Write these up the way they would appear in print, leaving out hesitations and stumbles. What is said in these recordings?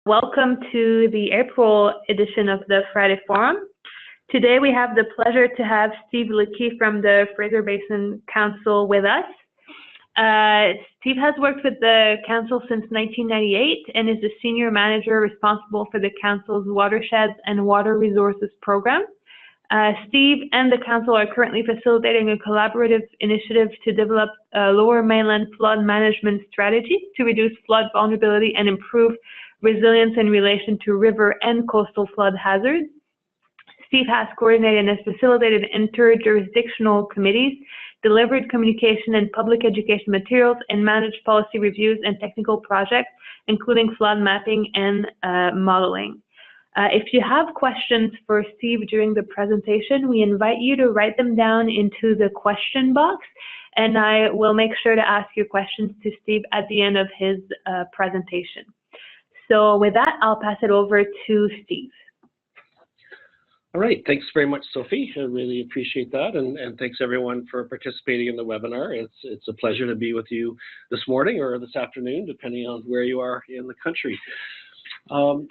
Welcome to the April edition of the Friday Forum. Today we have the pleasure to have Steve Litke from the Fraser Basin Council with us. Steve has worked with the Council since 1998 and is the Senior Manager responsible for the Council's Watersheds and Water Resources Program. Steve and the Council are currently facilitating a collaborative initiative to develop a Lower Mainland flood management strategy to reduce flood vulnerability and improve resilience in relation to river and coastal flood hazards. Steve has coordinated and facilitated interjurisdictional committees, delivered communication and public education materials, and managed policy reviews and technical projects, including flood mapping and modeling. If you have questions for Steve during the presentation, we invite you to write them down into the question box, and I will make sure to ask your questions to Steve at the end of his presentation. So with that, I'll pass it over to Steve. All right, thanks very much, Sophie. I really appreciate that, and thanks everyone for participating in the webinar. It's a pleasure to be with you this morning or this afternoon, depending on where you are in the country. So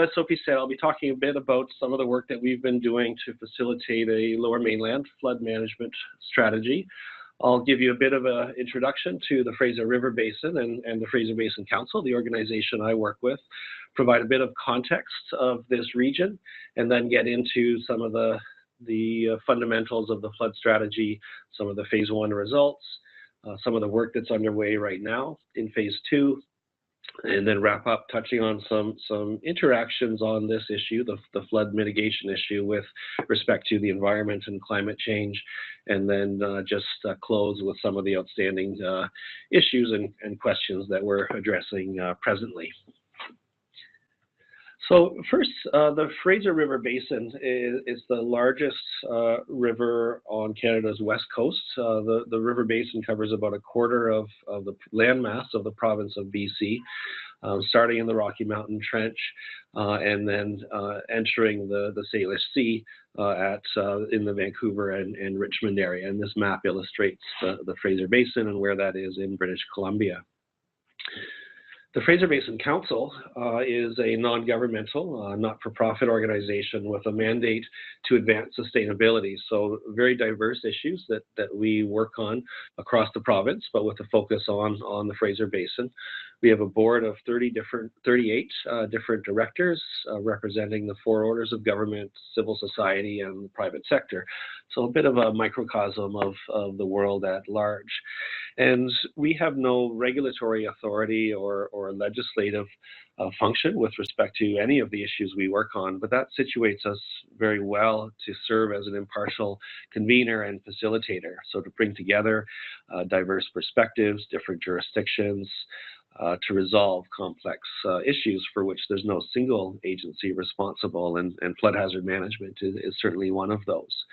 as Sophie said, I'll be talking a bit about some of the work that we've been doing to facilitate a Lower Mainland flood management strategy. I'll give you a bit of an introduction to the Fraser River Basin and the Fraser Basin Council, the organization I work with, provide a bit of context of this region, and then get into some of the fundamentals of the flood strategy, some of the phase 1 results, some of the work that's underway right now in phase 2, and then wrap up touching on some interactions on this issue, the flood mitigation issue with respect to the environment and climate change, and then just close with some of the outstanding issues and questions that we're addressing presently. So first, the Fraser River Basin is the largest river on Canada's west coast. The river basin covers about a quarter of the landmass of the province of BC, starting in the Rocky Mountain Trench and then entering the Salish Sea in the Vancouver and Richmond area. And this map illustrates the Fraser Basin and where that is in British Columbia. The Fraser Basin Council is a non-governmental, not-for-profit organization with a mandate to advance sustainability. So very diverse issues that we work on across the province, but with a focus on the Fraser Basin. We have a board of 38 different directors representing the 4 orders of government, civil society, and the private sector. So a bit of a microcosm of the world at large. And we have no regulatory authority or legislative function with respect to any of the issues we work on, but that situates us very well to serve as an impartial convener and facilitator. So to bring together diverse perspectives, different jurisdictions, to resolve complex issues for which there's no single agency responsible, and flood hazard management is certainly one of those.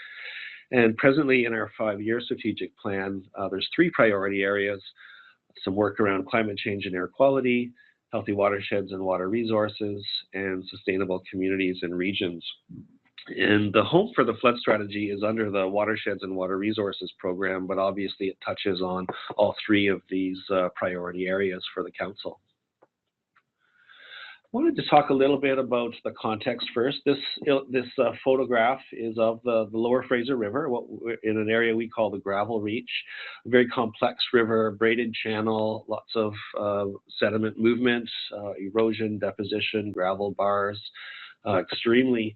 And presently in our 5-year strategic plan, there's 3 priority areas: some work around climate change and air quality, healthy watersheds and water resources, and sustainable communities and regions. And the home for the flood strategy is under the Watersheds and Water Resources Program, but obviously it touches on all 3 of these priority areas for the Council. I wanted to talk a little bit about the context first. This photograph is of the Lower Fraser River, in an area we call the Gravel Reach, a very complex river, braided channel, lots of sediment movement, erosion, deposition, gravel bars, extremely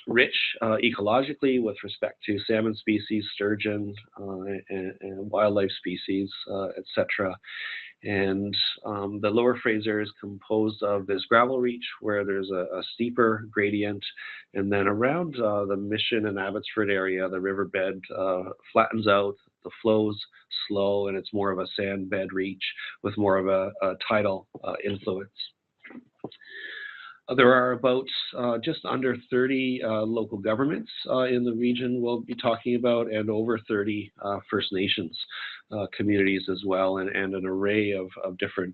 rich ecologically with respect to salmon species, sturgeon, and wildlife species, etc. And the Lower Fraser is composed of this gravel reach where there's a steeper gradient, and then around the Mission and Abbotsford area, the riverbed flattens out, the flow's slow, and it's more of a sand bed reach with more of a tidal influence. There are about just under 30 local governments in the region we'll be talking about, and over 30 First Nations communities as well, and an array of different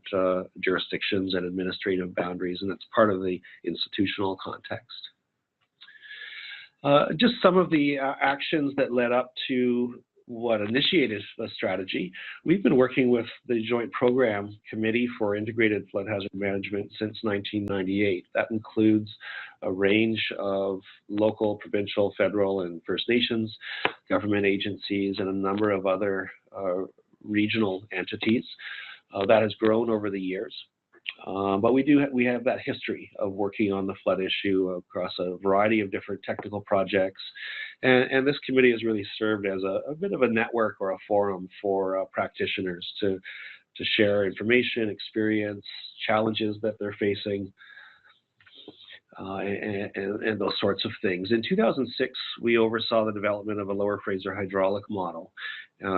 jurisdictions and administrative boundaries, and it's part of the institutional context. Just some of the actions that led up to what initiated the strategy. We've been working with the Joint Program Committee for Integrated Flood Hazard Management since 1998. That includes a range of local, provincial, federal, and First Nations government agencies and a number of other regional entities. That has grown over the years. But we have that history of working on the flood issue across a variety of different technical projects. And this committee has really served as a bit of a network or a forum for practitioners to share information, experience, challenges that they're facing, and those sorts of things. In 2006, we oversaw the development of a Lower Fraser hydraulic model to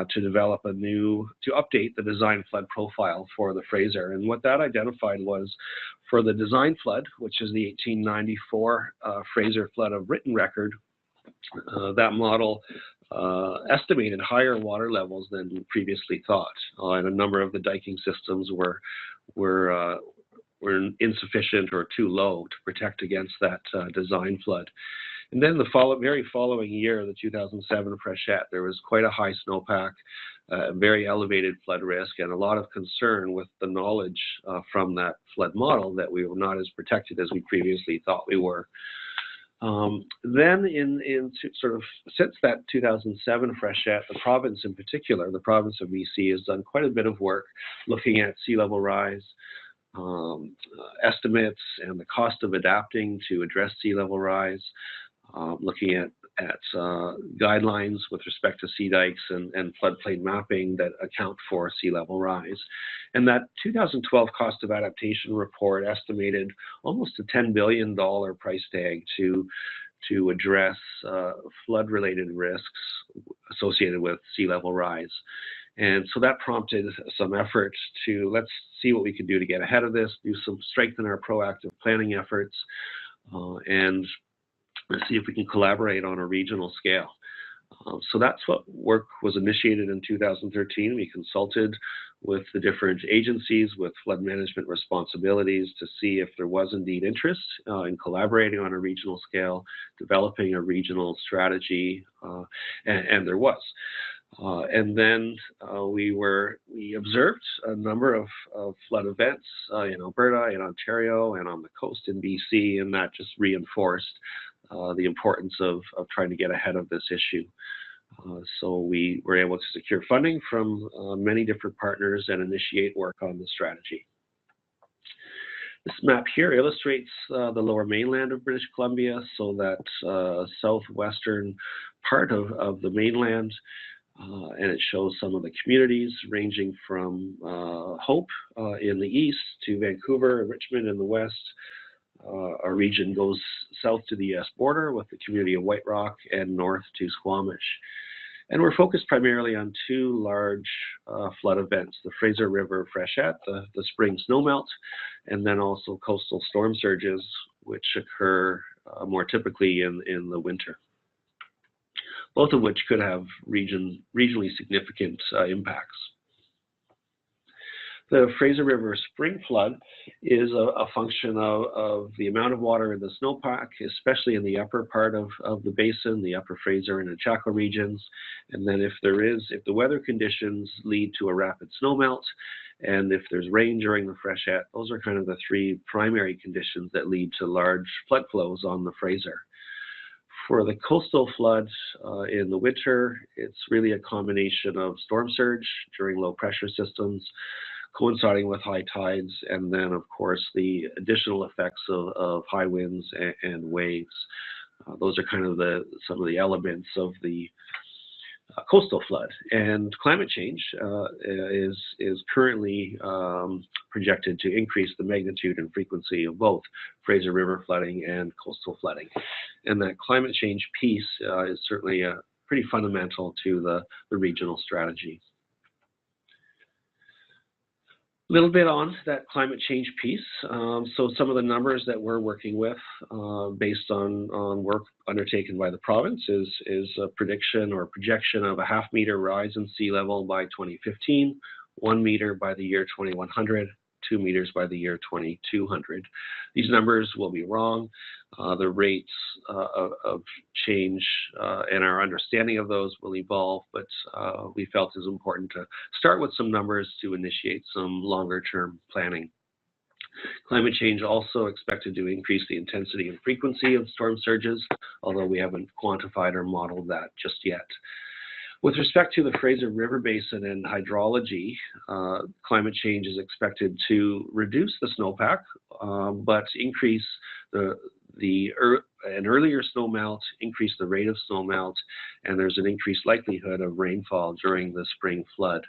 update the design flood profile for the Fraser. And what that identified was, for the design flood, which is the 1894 Fraser flood of written record, that model estimated higher water levels than previously thought, and a number of the diking systems were insufficient or too low to protect against that design flood. And then the very following year, the 2007 freshet, there was quite a high snowpack, very elevated flood risk, and a lot of concern with the knowledge from that flood model that we were not as protected as we previously thought we were. Then since that 2007 freshet, the province in particular, the province of BC, has done quite a bit of work looking at sea level rise, estimates and the cost of adapting to address sea level rise, looking at guidelines with respect to sea dikes and floodplain mapping that account for sea level rise. And that 2012 cost of adaptation report estimated almost a $10 billion price tag to address flood-related risks associated with sea level rise. And so that prompted some effort to, let's see what we can do to get ahead of this, strengthen our proactive planning efforts, and see if we can collaborate on a regional scale. So that's what work was initiated in 2013. We consulted with the different agencies with flood management responsibilities to see if there was indeed interest in collaborating on a regional scale, developing a regional strategy, and there was. And then we observed a number of flood events in Alberta, in Ontario, and on the coast in BC, and that just reinforced the importance of trying to get ahead of this issue. So we were able to secure funding from many different partners and initiate work on the strategy. This map here illustrates the lower mainland of British Columbia, so that southwestern part of the mainland. And it shows some of the communities ranging from Hope in the east to Vancouver and Richmond in the west. Our region goes south to the US border with the community of White Rock and north to Squamish. And we're focused primarily on two large flood events, the Fraser River freshet, the spring snowmelt, and then also coastal storm surges, which occur more typically in the winter, both of which could have regionally significant impacts. The Fraser River spring flood is a function of the amount of water in the snowpack, especially in the upper part of the basin, the upper Fraser and Chaco regions. And then if the weather conditions lead to a rapid snowmelt, and if there's rain during the freshet, those are kind of the three primary conditions that lead to large flood flows on the Fraser. For the coastal floods in the winter, it's really a combination of storm surge during low pressure systems, coinciding with high tides, and then of course the additional effects of high winds and waves. Those are kind of some of the elements of the coastal flood. And climate change is currently projected to increase the magnitude and frequency of both Fraser River flooding and coastal flooding. And that climate change piece is certainly pretty fundamental to the regional strategy. A little bit on that climate change piece. So some of the numbers that we're working with based on work undertaken by the province is a prediction or projection of a 0.5 meter rise in sea level by 2015, 1 meter by the year 2100, 2 meters by the year 2200. These numbers will be wrong. The rates of change and our understanding of those will evolve, but we felt it was important to start with some numbers to initiate some longer-term planning. Climate change also expected to increase the intensity and frequency of storm surges, although we haven't quantified or modeled that just yet. With respect to the Fraser River Basin and hydrology, climate change is expected to reduce the snowpack, but increase an earlier snowmelt, increase the rate of snowmelt, and there's an increased likelihood of rainfall during the spring flood.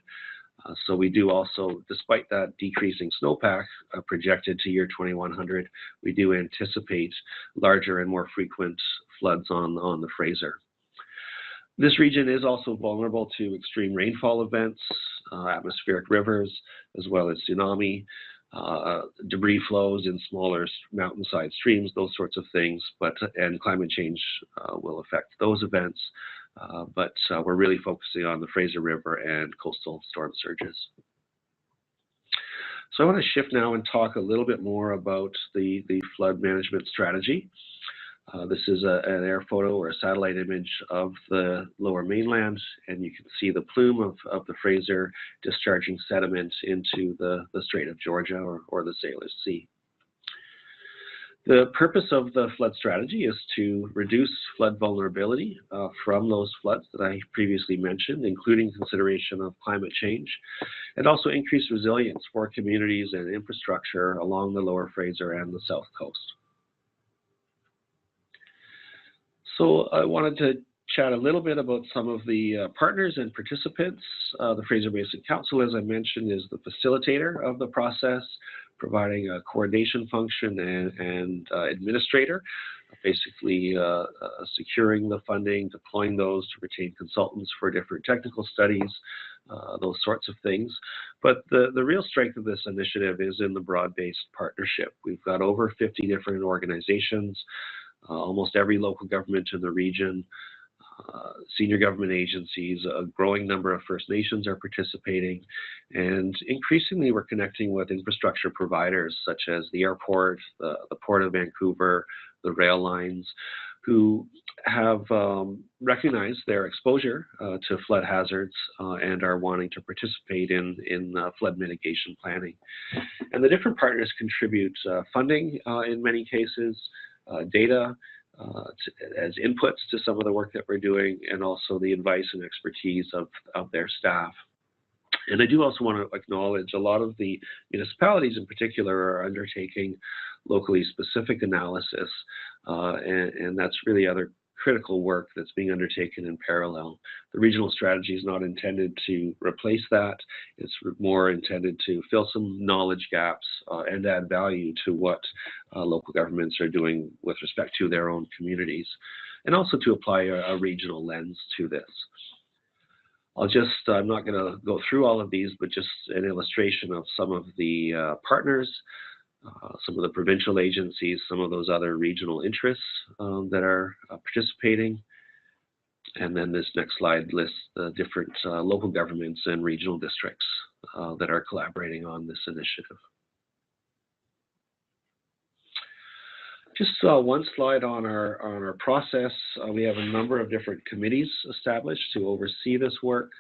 So we do also, despite that decreasing snowpack projected to year 2100, we do anticipate larger and more frequent floods on the Fraser. This region is also vulnerable to extreme rainfall events, atmospheric rivers, as well as tsunami, debris flows in smaller mountainside streams, those sorts of things, and climate change will affect those events. But we're really focusing on the Fraser River and coastal storm surges. So I want to shift now and talk a little bit more about the flood management strategy. This is an air photo or a satellite image of the lower mainland, and you can see the plume of the Fraser discharging sediment into the Strait of Georgia or the Sailor's Sea. The purpose of the flood strategy is to reduce flood vulnerability from those floods that I previously mentioned, including consideration of climate change, and also increase resilience for communities and infrastructure along the lower Fraser and the South Coast. So I wanted to chat a little bit about some of the partners and participants. The Fraser Basin Council, as I mentioned, is the facilitator of the process, providing a coordination function and administrator, basically securing the funding, deploying those to retain consultants for different technical studies, those sorts of things. But the real strength of this initiative is in the broad-based partnership. We've got over 50 different organizations, almost every local government in the region, senior government agencies, a growing number of First Nations are participating, and increasingly we're connecting with infrastructure providers such as the airport, the Port of Vancouver, the rail lines, who have recognized their exposure to flood hazards and are wanting to participate in flood mitigation planning. And the different partners contribute funding in many cases, data, as inputs to some of the work that we're doing, and also the advice and expertise of their staff. And I do also want to acknowledge a lot of the municipalities in particular are undertaking locally specific analysis, and that's really other critical work that's being undertaken in parallel. The regional strategy is not intended to replace that. It's more intended to fill some knowledge gaps and add value to what local governments are doing with respect to their own communities, and also to apply a regional lens to this. I'm not going to go through all of these, but just an illustration of some of the partners, some of the provincial agencies, some of those other regional interests that are participating. And then this next slide lists the different local governments and regional districts that are collaborating on this initiative. Just one slide on our process. We have a number of different committees established to oversee this work.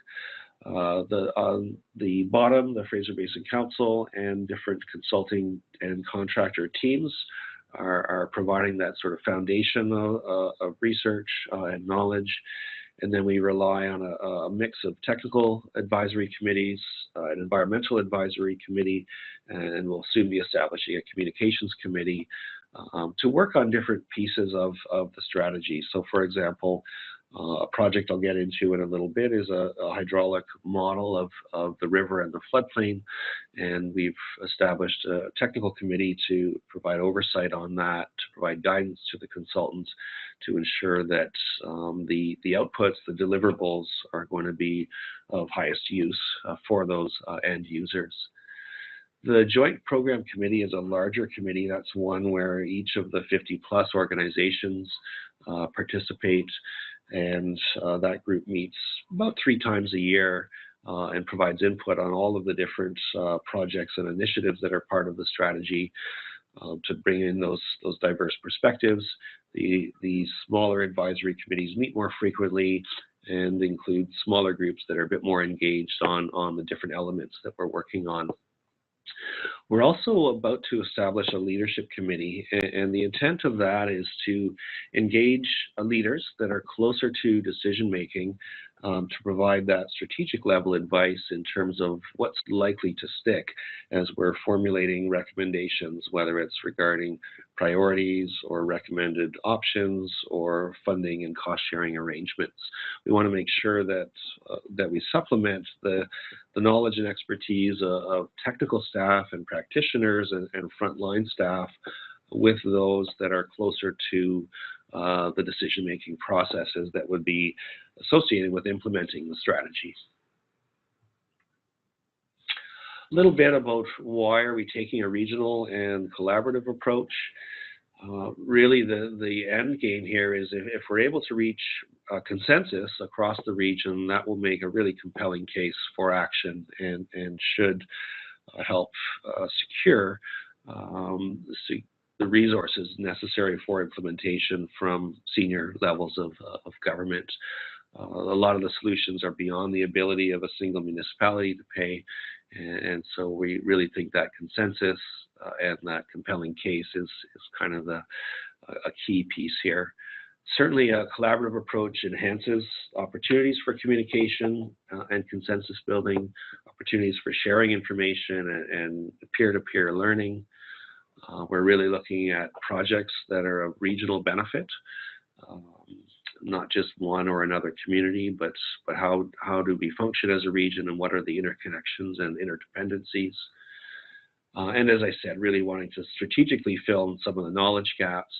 On the bottom, the Fraser Basin Council and different consulting and contractor teams are providing that sort of foundation of research and knowledge. And then we rely on a mix of technical advisory committees, an environmental advisory committee, and we'll soon be establishing a communications committee to work on different pieces of the strategy. So for example, a project I'll get into in a little bit is a hydraulic model of the river and the floodplain, and we've established a technical committee to provide oversight on that, to provide guidance to the consultants to ensure that the outputs, the deliverables are going to be of highest use for those end users. The Joint Program Committee is a larger committee. That's one where each of the 50+ organizations participate, and that group meets about 3 times a year and provides input on all of the different projects and initiatives that are part of the strategy to bring in those diverse perspectives. The smaller advisory committees meet more frequently and include smaller groups that are a bit more engaged on the different elements that we're working on. We're also about to establish a leadership committee, and the intent of that is to engage leaders that are closer to decision making to provide that strategic level advice in terms of what's likely to stick as we're formulating recommendations, whether it's regarding priorities or recommended options or funding and cost sharing arrangements. We want to make sure that we supplement the knowledge and expertise of technical staff and practitioners and frontline staff with those that are closer to the decision-making processes that would be associated with implementing the strategy. A little bit about why are we taking a regional and collaborative approach. Really the end game here is if we're able to reach a consensus across the region, that will make a really compelling case for action and should help secure the resources necessary for implementation from senior levels of government. A lot of the solutions are beyond the ability of a single municipality to pay, and so we really think that consensus and that compelling case is kind of a key piece here. Certainly a collaborative approach enhances opportunities for communication and consensus building, opportunities for sharing information and peer-to-peer learning. We're really looking at projects that are of regional benefit, not just one or another community, but how do we function as a region and what are the interconnections and interdependencies. And as I said, really wanting to strategically fill in some of the knowledge gaps.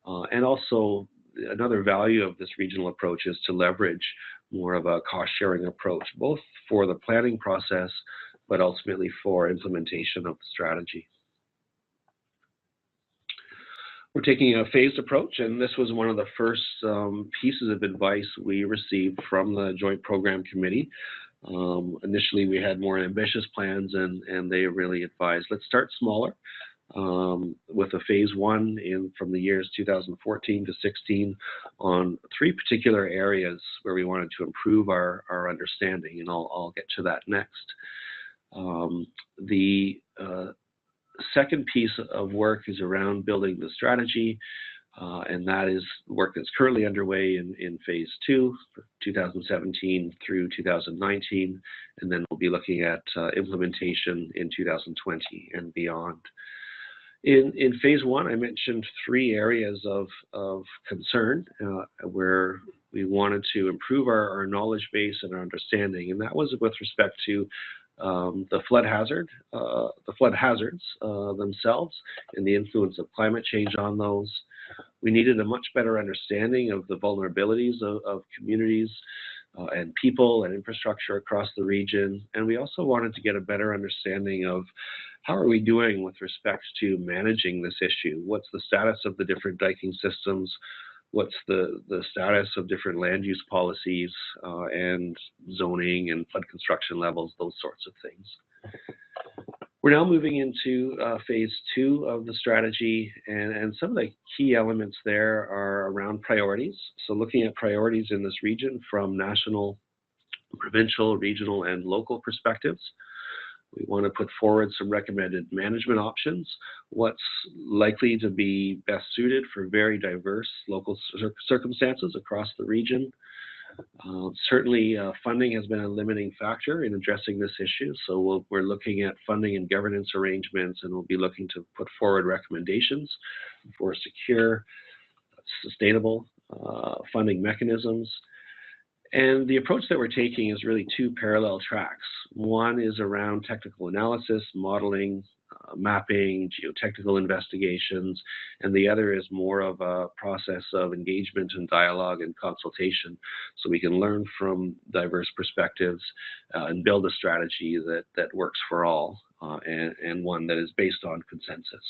And also another value of this regional approach is to leverage more of a cost-sharing approach, both for the planning process, but ultimately for implementation of the strategy. We're taking a phased approach, and this was one of the first pieces of advice we received from the Joint Program Committee. Initially, we had more ambitious plans, and they really advised, let's start smaller with a phase one from the years 2014 to 16 on 3 particular areas where we wanted to improve our understanding, and I'll get to that next. The second piece of work is around building the strategy, and that is work that's currently underway in phase 2, 2017 through 2019, and then we'll be looking at implementation in 2020 and beyond. In phase 1, I mentioned 3 areas of concern where we wanted to improve our knowledge base and our understanding, and that was with respect to the flood hazards themselves and the influence of climate change on those. We needed a much better understanding of the vulnerabilities of communities and people and infrastructure across the region. And we also wanted to get a better understanding of how are we doing with respect to managing this issue? What's the status of the different diking systems? What's the status of different land use policies and zoning and flood construction levels, those sorts of things. We're now moving into phase 2 of the strategy, and some of the key elements there are around priorities. So looking at priorities in this region from national, provincial, regional, and local perspectives. We want to put forward some recommended management options, what's likely to be best suited for very diverse local circumstances across the region. Certainly, funding has been a limiting factor in addressing this issue, so we're looking at funding and governance arrangements, and we'll be looking to put forward recommendations for secure, sustainable funding mechanisms. And the approach that we're taking is really 2 parallel tracks. One is around technical analysis, modeling, mapping, geotechnical investigations, and the other is more of a process of engagement and dialogue and consultation, so we can learn from diverse perspectives and build a strategy that works for all and one that is based on consensus,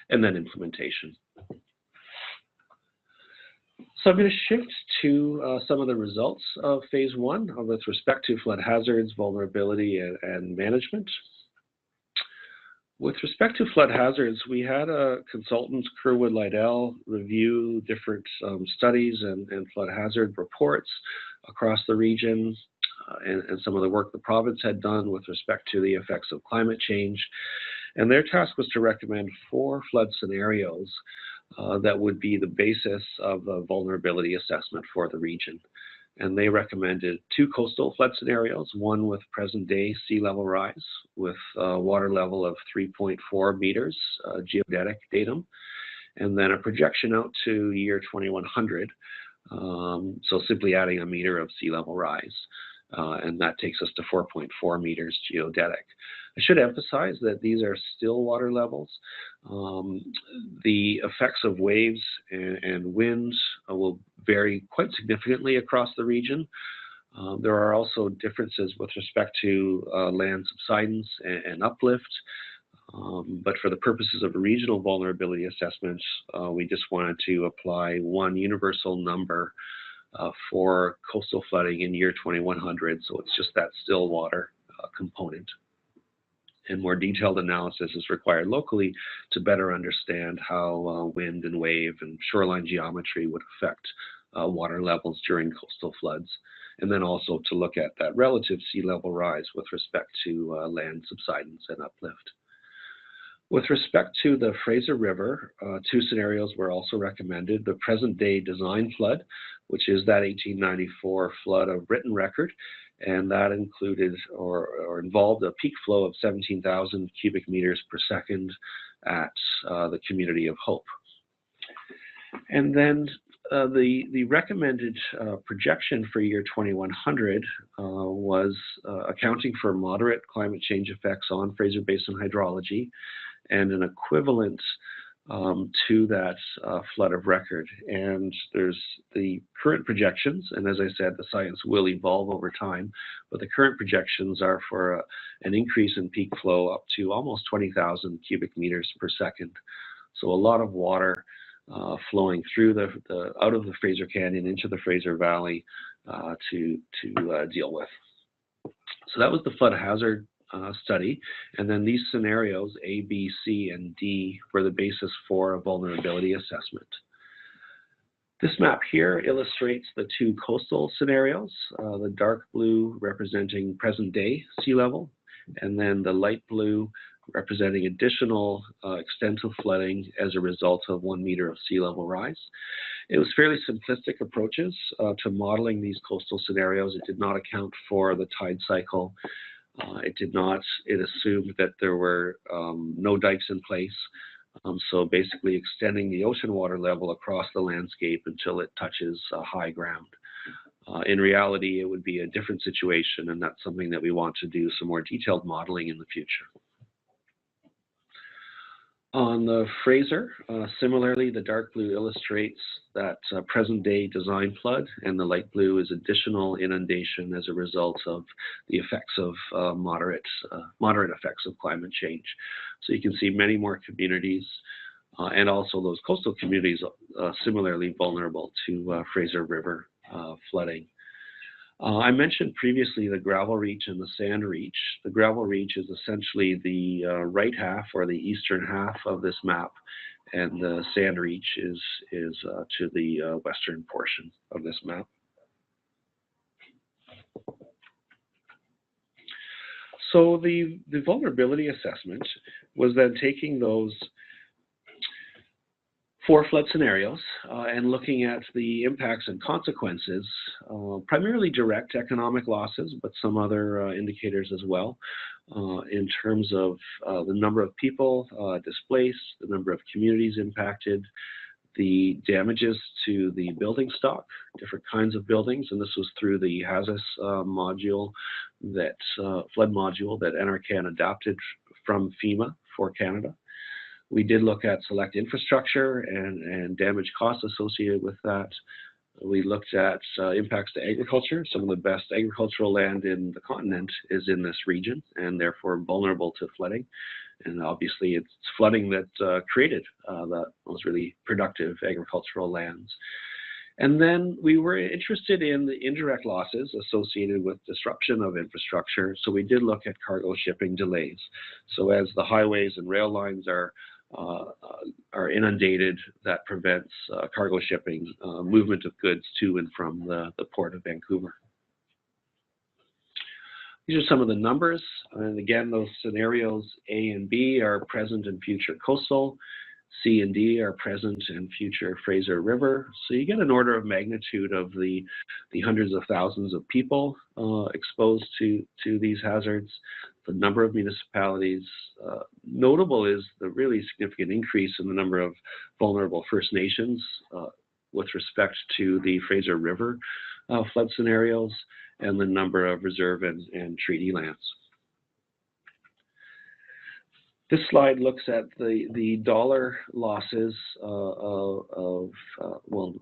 and then implementation. So I'm going to shift to some of the results of phase one with respect to flood hazards, vulnerability, and management. With respect to flood hazards, we had a consultant, Kerwood Lydell, review different studies and flood hazard reports across the region and some of the work the province had done with respect to the effects of climate change. And their task was to recommend 4 flood scenarios that would be the basis of a vulnerability assessment for the region. And they recommended 2 coastal flood scenarios, one with present-day sea level rise with water level of 3.4 meters geodetic datum, and then a projection out to year 2100, so simply adding a meter of sea level rise. And that takes us to 4.4 meters geodetic. I should emphasize that these are still water levels. The effects of waves and winds will vary quite significantly across the region. There are also differences with respect to land subsidence and uplift. But for the purposes of a regional vulnerability assessment, we just wanted to apply one universal number for coastal flooding in year 2100, so it's just that still water component. And more detailed analysis is required locally to better understand how wind and wave and shoreline geometry would affect water levels during coastal floods, and then also to look at that relative sea level rise with respect to land subsidence and uplift. With respect to the Fraser River, 2 scenarios were also recommended. The present-day design flood, which is that 1894 flood of written record, and that included or involved a peak flow of 17,000 cubic meters per second at the community of Hope. And then the recommended projection for year 2100 was accounting for moderate climate change effects on Fraser Basin hydrology and an equivalent to that flood of record. And there's the current projections, and as I said, the science will evolve over time, but the current projections are for an increase in peak flow up to almost 20,000 cubic meters per second. So a lot of water flowing through out of the Fraser Canyon into the Fraser Valley to deal with. So that was the flood hazard study, and then these scenarios A, B, C, and D were the basis for a vulnerability assessment. This map here illustrates the 2 coastal scenarios, the dark blue representing present day sea level, and then the light blue representing additional extensive flooding as a result of 1 meter of sea level rise. It was fairly simplistic approaches to modeling these coastal scenarios. It did not account for the tide cycle. It assumed that there were no dikes in place. So basically extending the ocean water level across the landscape until it touches high ground. In reality, it would be a different situation, and that's something that we want to do some more detailed modeling in the future. On the Fraser, similarly, the dark blue illustrates that present-day design flood, and the light blue is additional inundation as a result of the effects of moderate effects of climate change. So you can see many more communities, and also those coastal communities similarly vulnerable to Fraser River flooding. I mentioned previously the gravel reach and the sand reach. The gravel reach is essentially the right half or the eastern half of this map, and the sand reach is to the western portion of this map. So the vulnerability assessment was then taking those 4 flood scenarios and looking at the impacts and consequences, primarily direct economic losses, but some other indicators as well, in terms of the number of people displaced, the number of communities impacted, the damages to the building stock, different kinds of buildings, and this was through the HAZIS module, that flood module that NRCan adopted from FEMA for Canada. We did look at select infrastructure and damage costs associated with that. We looked at impacts to agriculture. Some of the best agricultural land in the continent is in this region and therefore vulnerable to flooding. And obviously it's flooding that created those really productive agricultural lands. And then we were interested in the indirect losses associated with disruption of infrastructure. So we did look at cargo shipping delays. So as the highways and rail lines are inundated, that prevents cargo shipping, movement of goods to and from the Port of Vancouver. These are some of the numbers. And again, those scenarios A and B are present and future coastal. C and D are present and future Fraser River. So you get an order of magnitude of the hundreds of thousands of people exposed to these hazards, the number of municipalities. Notable is the really significant increase in the number of vulnerable First Nations with respect to the Fraser River flood scenarios, and the number of reserve and treaty lands. This slide looks at the dollar losses well,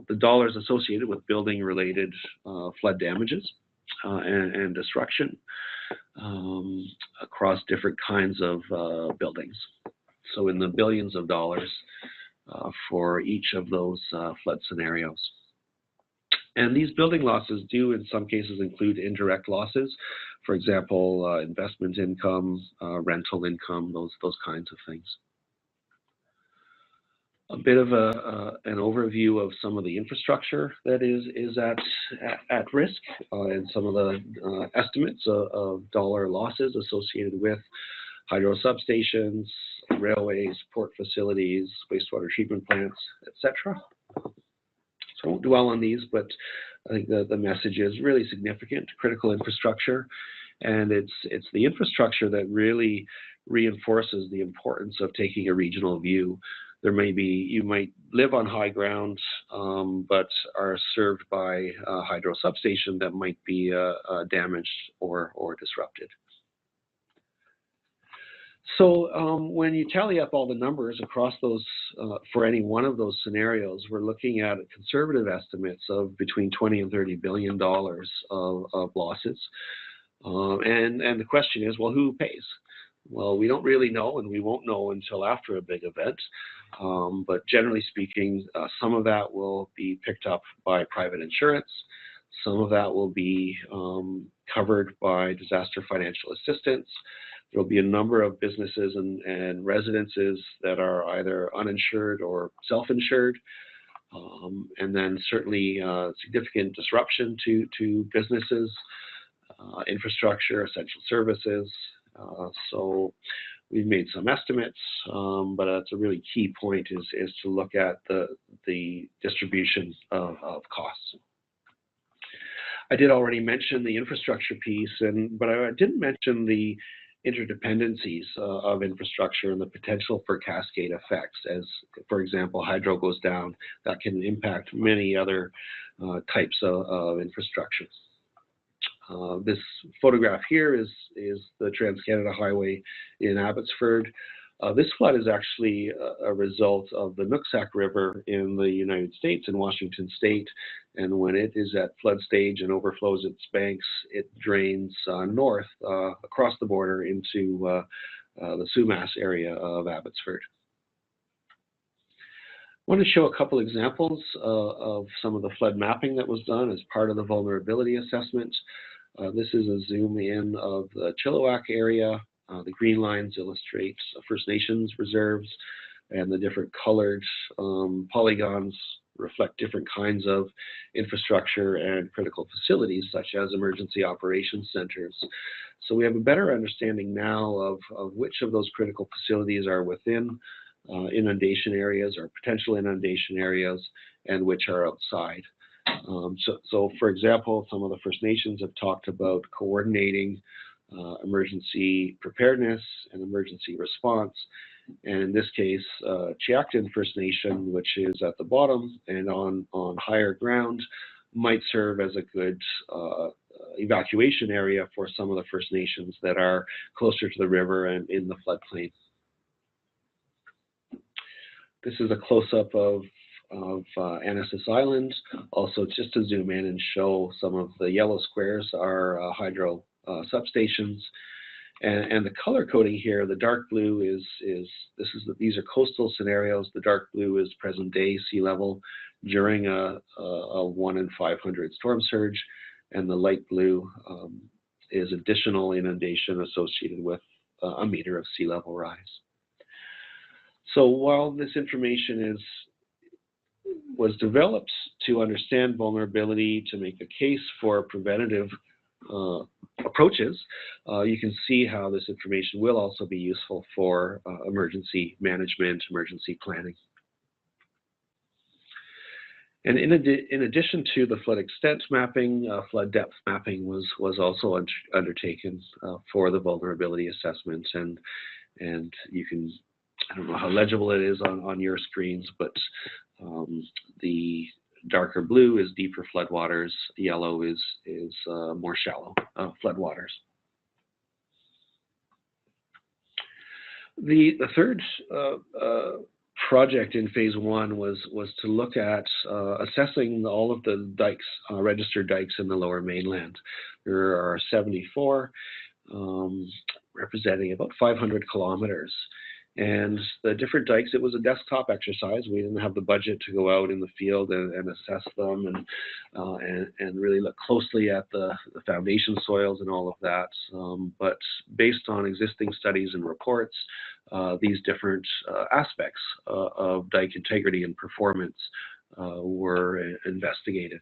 the dollars associated with building-related flood damages and destruction across different kinds of buildings. So in the billions of dollars for each of those flood scenarios. And these building losses do, in some cases, include indirect losses. For example, investment income, rental income, those kinds of things. A bit of an overview of some of the infrastructure that is at risk and some of the estimates of dollar losses associated with hydro substations, railways, port facilities, wastewater treatment plants, etc. So I won't dwell on these, but I think the message is really significant, critical infrastructure, and it's the infrastructure that really reinforces the importance of taking a regional view. You might live on high ground, but are served by a hydro substation that might be damaged or disrupted. So when you tally up all the numbers across those, for any one of those scenarios, we're looking at conservative estimates of between $20 and $30 billion of losses. And the question is, well, who pays? Well, we don't really know, and we won't know until after a big event. But generally speaking, some of that will be picked up by private insurance. Some of that will be covered by disaster financial assistance. There'll be a number of businesses and residences that are either uninsured or self-insured. And then certainly significant disruption to businesses, infrastructure, essential services. So we've made some estimates, but that's a really key point is to look at the distribution of costs. I did already mention the infrastructure piece, but I didn't mention the interdependencies of infrastructure and the potential for cascade effects. As, for example, hydro goes down, that can impact many other types of infrastructure. This photograph here is the Trans-Canada Highway in Abbotsford. This flood is actually a result of the Nooksack River in the United States, in Washington State. And when it is at flood stage and overflows its banks, it drains north across the border into the Sumas area of Abbotsford. I want to show a couple examples of some of the flood mapping that was done as part of the vulnerability assessment. This is a zoom in of the Chilliwack area. The green lines illustrate First Nations reserves, and the different colored polygons reflect different kinds of infrastructure and critical facilities, such as emergency operations centers. So we have a better understanding now of which of those critical facilities are within inundation areas or potential inundation areas, and which are outside. So for example, some of the First Nations have talked about coordinating emergency preparedness and emergency response. And in this case, Chiacton First Nation, which is at the bottom and on higher ground, might serve as a good evacuation area for some of the First Nations that are closer to the river and in the floodplain. This is a close-up of Annacis Island. Also, just to zoom in and show some of the yellow squares are hydro substations, And the color coding here, the dark blue these are coastal scenarios. The dark blue is present day sea level during a 1 in 500 storm surge, and the light blue is additional inundation associated with a meter of sea level rise. So while this information was developed to understand vulnerability, to make a case for preventative approaches, you can see how this information will also be useful for emergency management, emergency planning. And in addition to the flood extent mapping, flood depth mapping was also undertaken for the vulnerability assessment. And you can, I don't know how legible it is on your screens, but the darker blue is deeper floodwaters, yellow is more shallow floodwaters. The third project in phase 1 was to look at assessing all of the dikes, registered dikes in the lower mainland. There are 74, representing about 500 kilometers. And the different dikes, it was a desktop exercise. We didn't have the budget to go out in the field and assess them and really look closely at the foundation soils and all of that. But based on existing studies and reports, these different aspects of dike integrity and performance were investigated.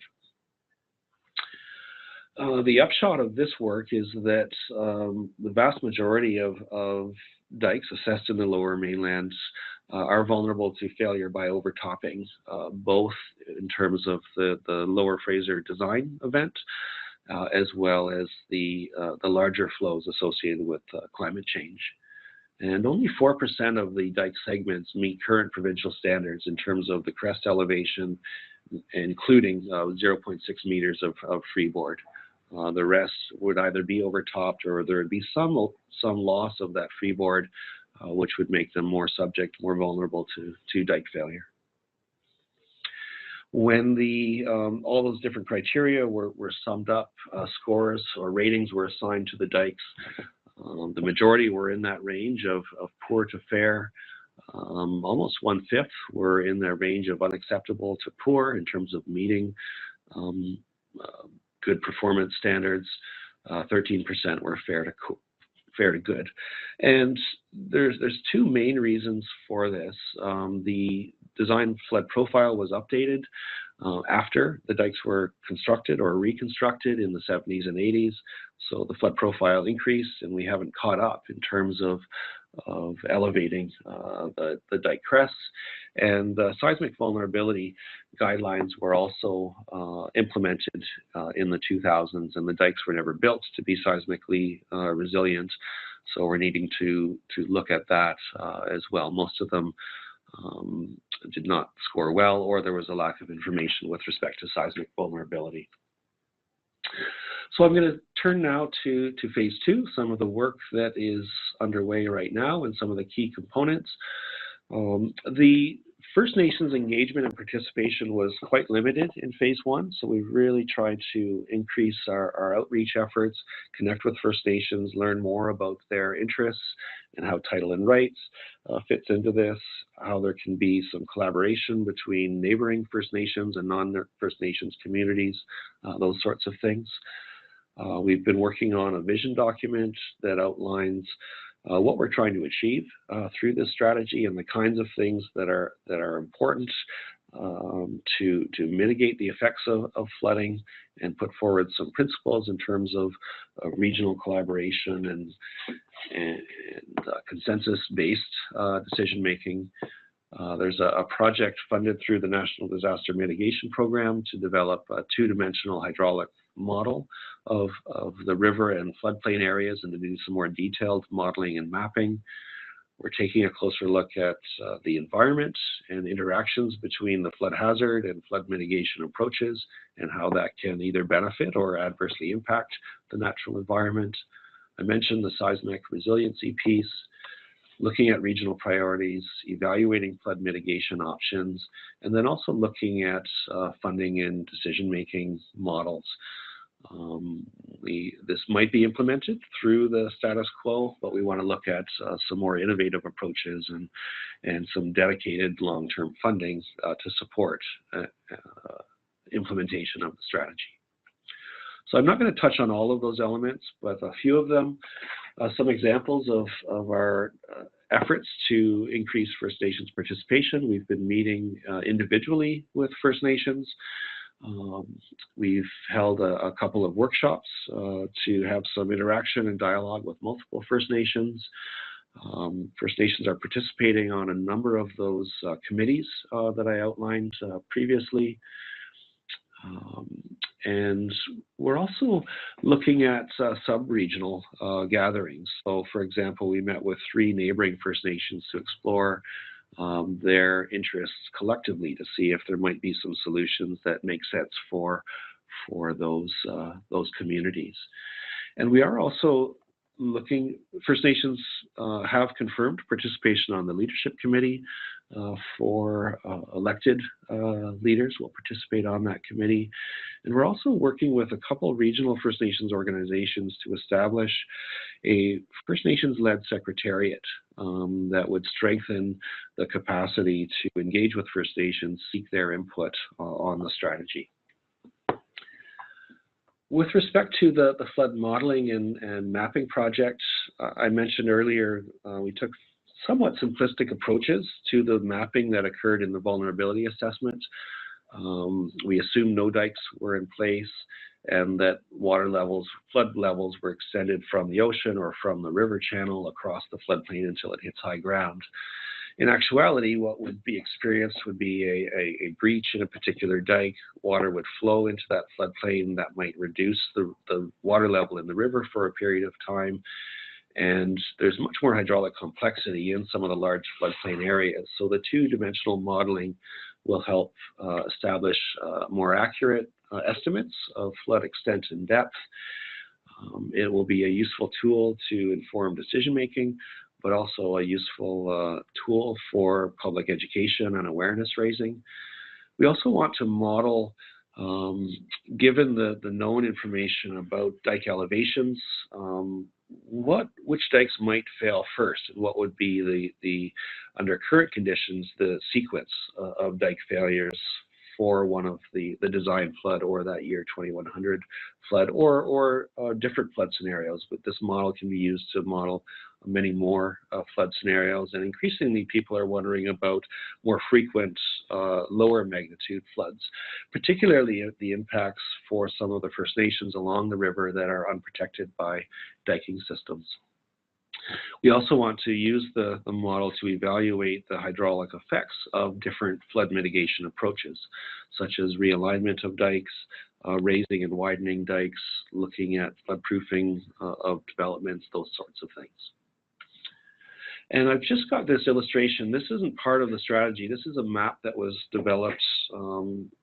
The upshot of this work is that the vast majority of dikes assessed in the lower mainland are vulnerable to failure by overtopping, both in terms of the lower Fraser design event, as well as the larger flows associated with climate change. And only 4% of the dike segments meet current provincial standards in terms of the crest elevation, including 0.6 meters of freeboard. The rest would either be overtopped or there would be some loss of that freeboard, which would make them more vulnerable to dike failure. When all those different criteria were summed up, scores or ratings were assigned to the dikes. The majority were in that range of poor to fair. Almost 1/5 were in the range of unacceptable to poor in terms of meeting good performance standards. 13% were fair to good. And there's two main reasons for this. The design flood profile was updated after the dikes were constructed or reconstructed in the 70s and 80s. So the flood profile increased, and we haven't caught up in terms of elevating the dike crests. And the seismic vulnerability guidelines were also implemented in the 2000s, and the dikes were never built to be seismically resilient. So we're needing to look at that as well. Most of them did not score well, or there was a lack of information with respect to seismic vulnerability. So I'm going to turn now to phase 2, some of the work that is underway right now and some of the key components. The First Nations engagement and participation was quite limited in phase 1, so we've really tried to increase our outreach efforts, connect with First Nations, learn more about their interests and how title and rights fits into this, how there can be some collaboration between neighboring First Nations and non-First Nations communities, those sorts of things. We've been working on a vision document that outlines what we're trying to achieve through this strategy and the kinds of things that are important to mitigate the effects of flooding, and put forward some principles in terms of regional collaboration and consensus-based decision making. There's a project funded through the National Disaster Mitigation Program to develop a two-dimensional hydraulic model of the river and floodplain areas and to do some more detailed modeling and mapping. We're taking a closer look at the environment and interactions between the flood hazard and flood mitigation approaches and how that can either benefit or adversely impact the natural environment. I mentioned the seismic resiliency piece, looking at regional priorities, evaluating flood mitigation options, and then also looking at funding and decision-making models. This might be implemented through the status quo, but we want to look at some more innovative approaches and some dedicated long-term funding to support implementation of the strategy. So I'm not going to touch on all of those elements, but a few of them, some examples of our efforts to increase First Nations participation. We've been meeting individually with First Nations. We've held a couple of workshops to have some interaction and dialogue with multiple First Nations. First Nations are participating on a number of those committees that I outlined previously. And we're also looking at sub-regional gatherings. So, for example, we met with 3 neighboring First Nations to explore their interests collectively to see if there might be some solutions that make sense for those communities. And we are also looking, First Nations have confirmed participation on the leadership committee for elected leaders will participate on that committee. And we're also working with a couple of regional First Nations organizations to establish a First Nations-led secretariat that would strengthen the capacity to engage with First Nations, seek their input on the strategy. With respect to the flood modeling and mapping project, I mentioned earlier, we took somewhat simplistic approaches to the mapping that occurred in the vulnerability assessment. We assumed no dikes were in place and that water levels, flood levels were extended from the ocean or from the river channel across the floodplain until it hits high ground. In actuality, what would be experienced would be a breach in a particular dike. Water would flow into that floodplain that might reduce the water level in the river for a period of time. And there's much more hydraulic complexity in some of the large floodplain areas. So the 2-dimensional modeling will help establish more accurate estimates of flood extent and depth. It will be a useful tool to inform decision-making, but also a useful tool for public education and awareness raising. We also want to model, given the known information about dike elevations, which dikes might fail first, and what would be the under current conditions, the sequence of dike failures for one of the design flood or that year 2100 flood or different flood scenarios. But this model can be used to model many more flood scenarios, and increasingly people are wondering about more frequent lower magnitude floods, particularly the impacts for some of the First Nations along the river that are unprotected by diking systems. We also want to use the model to evaluate the hydraulic effects of different flood mitigation approaches, such as realignment of dikes, raising and widening dikes, looking at floodproofing of developments, those sorts of things. And I've just got this illustration. This isn't part of the strategy. This is a map that was developed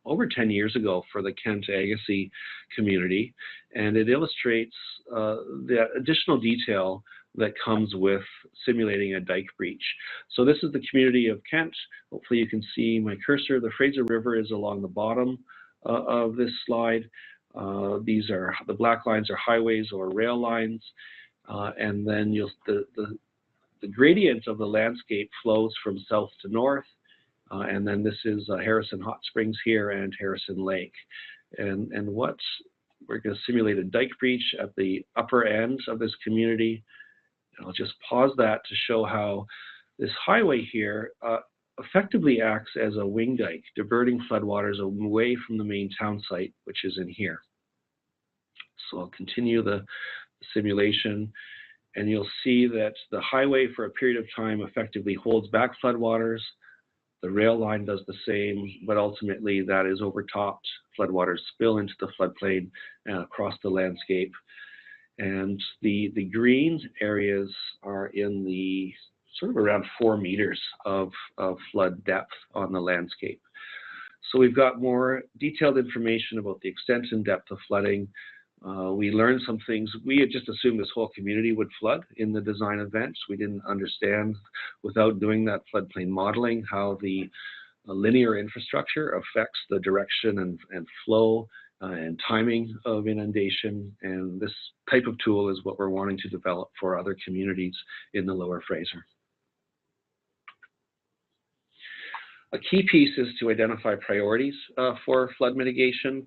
over 10 years ago for the Kent-Agassiz community, and it illustrates the additional detail that comes with simulating a dike breach. So this is the community of Kent. Hopefully you can see my cursor. The Fraser River is along the bottom of this slide. These are, the black lines are highways or rail lines, and then the gradient of the landscape flows from south to north, and then this is Harrison Hot Springs here and Harrison Lake. And what we're going to simulate a dike breach at the upper end of this community. I'll just pause that to show how this highway here effectively acts as a wing dike, diverting floodwaters away from the main town site, which is in here. So I'll continue the simulation, and you'll see that the highway for a period of time effectively holds back floodwaters. The rail line does the same, but ultimately that is overtopped. Floodwaters spill into the floodplain across the landscape. And the green areas are in the sort of around 4 meters of flood depth on the landscape. So we've got more detailed information about the extent and depth of flooding. We learned some things. We had just assumed this whole community would flood in the design events. We didn't understand, without doing that floodplain modeling, how the linear infrastructure affects the direction and flow and timing of inundation. And this type of tool is what we're wanting to develop for other communities in the Lower Fraser. A key piece is to identify priorities for flood mitigation.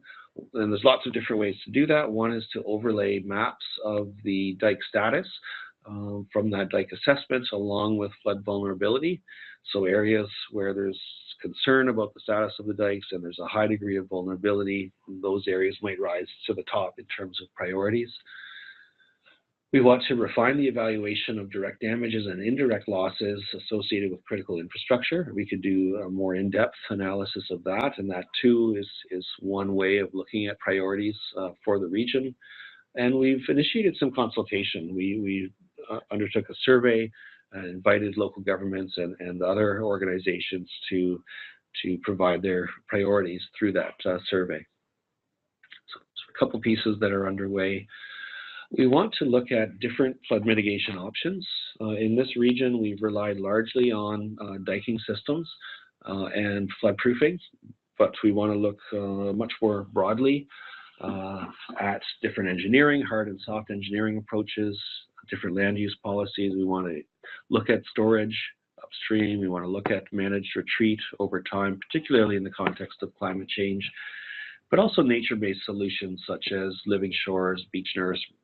And there's lots of different ways to do that. One is to overlay maps of the dike status from that dike assessment along with flood vulnerability. So areas where there's concern about the status of the dikes and there's a high degree of vulnerability, those areas might rise to the top in terms of priorities. We want to refine the evaluation of direct damages and indirect losses associated with critical infrastructure. We could do a more in-depth analysis of that, and that too is one way of looking at priorities for the region. And we've initiated some consultation. We undertook a survey and invited local governments and other organizations to provide their priorities through that survey. So a couple pieces that are underway. We want to look at different flood mitigation options. In this region, we've relied largely on diking systems and floodproofing, but we want to look much more broadly at different engineering, hard and soft engineering approaches, different land use policies. We want to look at storage upstream. We want to look at managed retreat over time, particularly in the context of climate change, but also nature-based solutions such as living shores, beach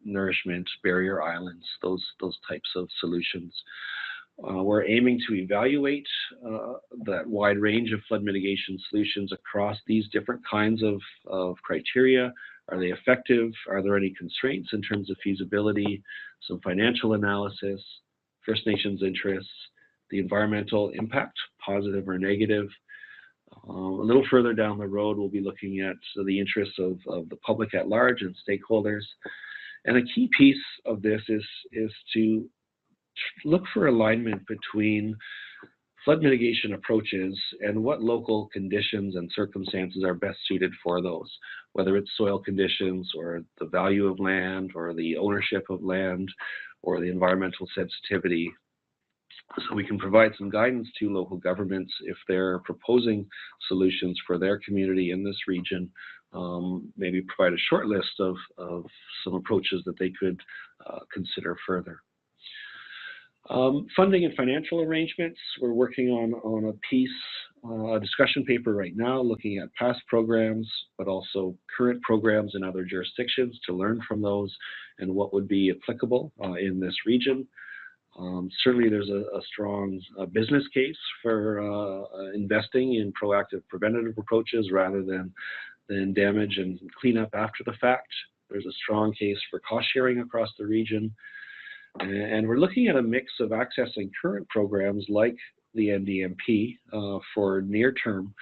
nourishment, barrier islands, those types of solutions. We're aiming to evaluate that wide range of flood mitigation solutions across these different kinds of criteria. Are they effective? Are there any constraints in terms of feasibility? Some financial analysis, First Nations interests, the environmental impact, positive or negative. A little further down the road, we'll be looking at the interests of the public at large and stakeholders. And a key piece of this is to look for alignment between flood mitigation approaches and what local conditions and circumstances are best suited for those, whether it's soil conditions or the value of land or the ownership of land or the environmental sensitivity. So we can provide some guidance to local governments if they're proposing solutions for their community in this region, maybe provide a short list of some approaches that they could consider further. Funding and financial arrangements. We're working on a piece, a discussion paper right now looking at past programs, but also current programs in other jurisdictions to learn from those and what would be applicable in this region. Certainly there's a strong business case for investing in proactive preventative approaches rather than damage and cleanup after the fact. There's a strong case for cost sharing across the region. And we're looking at a mix of accessing current programs like the NDMP for near-term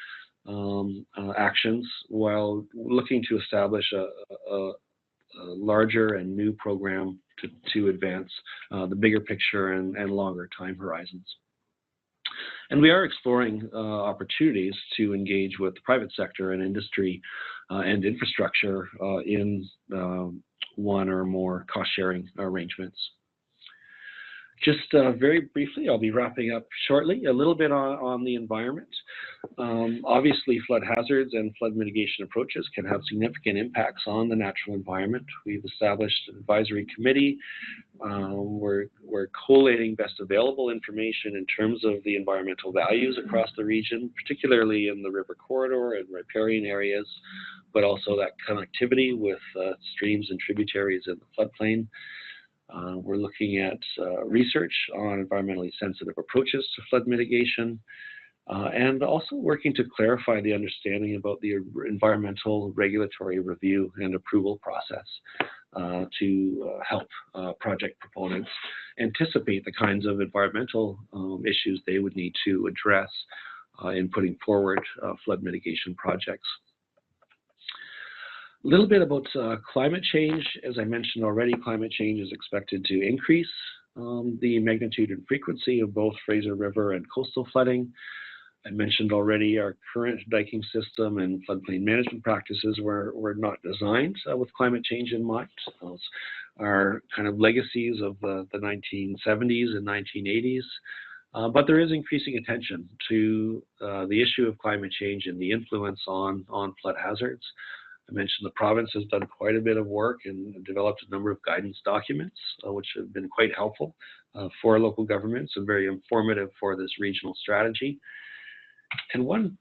actions while looking to establish a larger and new program to advance the bigger picture and longer time horizons. And we are exploring opportunities to engage with the private sector and industry and infrastructure in one or more cost-sharing arrangements. Just very briefly, I'll be wrapping up shortly, a little bit on the environment. Obviously, flood hazards and flood mitigation approaches can have significant impacts on the natural environment. We've established an advisory committee. We're collating best available information in terms of the environmental values across the region, particularly in the river corridor and riparian areas, but also that connectivity with streams and tributaries in the floodplain. We're looking at research on environmentally sensitive approaches to flood mitigation, and also working to clarify the understanding about the environmental regulatory review and approval process to help project proponents anticipate the kinds of environmental issues they would need to address in putting forward flood mitigation projects. A little bit about climate change. As I mentioned already, climate change is expected to increase the magnitude and frequency of both Fraser River and coastal flooding. I mentioned already our current diking system and floodplain management practices were not designed with climate change in mind. Those are kind of legacies of the 1970s and 1980s. But there is increasing attention to the issue of climate change and the influence on flood hazards. I mentioned the province has done quite a bit of work and developed a number of guidance documents, which have been quite helpful for local governments and very informative for this regional strategy. And one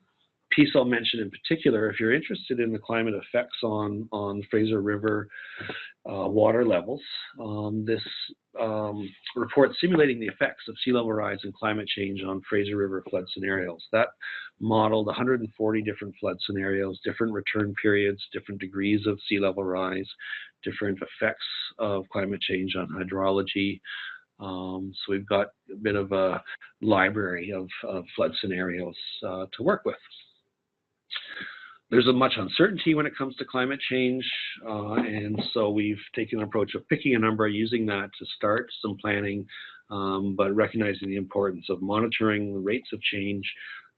piece I'll mention in particular, if you're interested in the climate effects on Fraser River water levels, this report simulating the effects of sea level rise and climate change on Fraser River flood scenarios. That modeled 140 different flood scenarios, different return periods, different degrees of sea level rise, different effects of climate change on hydrology. So we've got a bit of a library of flood scenarios to work with. There's much uncertainty when it comes to climate change, and so we've taken an approach of picking a number, using that to start some planning, but recognizing the importance of monitoring the rates of change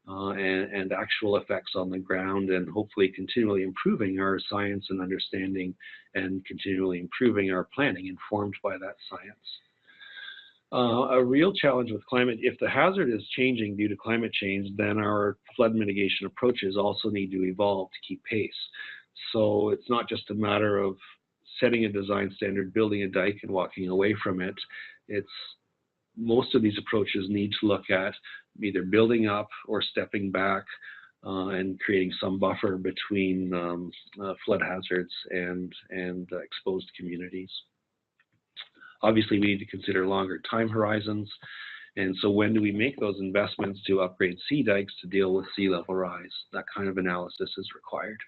and actual effects on the ground, and hopefully continually improving our science and understanding and continually improving our planning informed by that science. A real challenge with climate, if the hazard is changing due to climate change, then our flood mitigation approaches also need to evolve to keep pace. So it's not just a matter of setting a design standard, building a dike and walking away from it. It's most of these approaches need to look at either building up or stepping back and creating some buffer between flood hazards and exposed communities. Obviously, we need to consider longer time horizons. And so when do we make those investments to upgrade sea dikes to deal with sea level rise? That kind of analysis is required.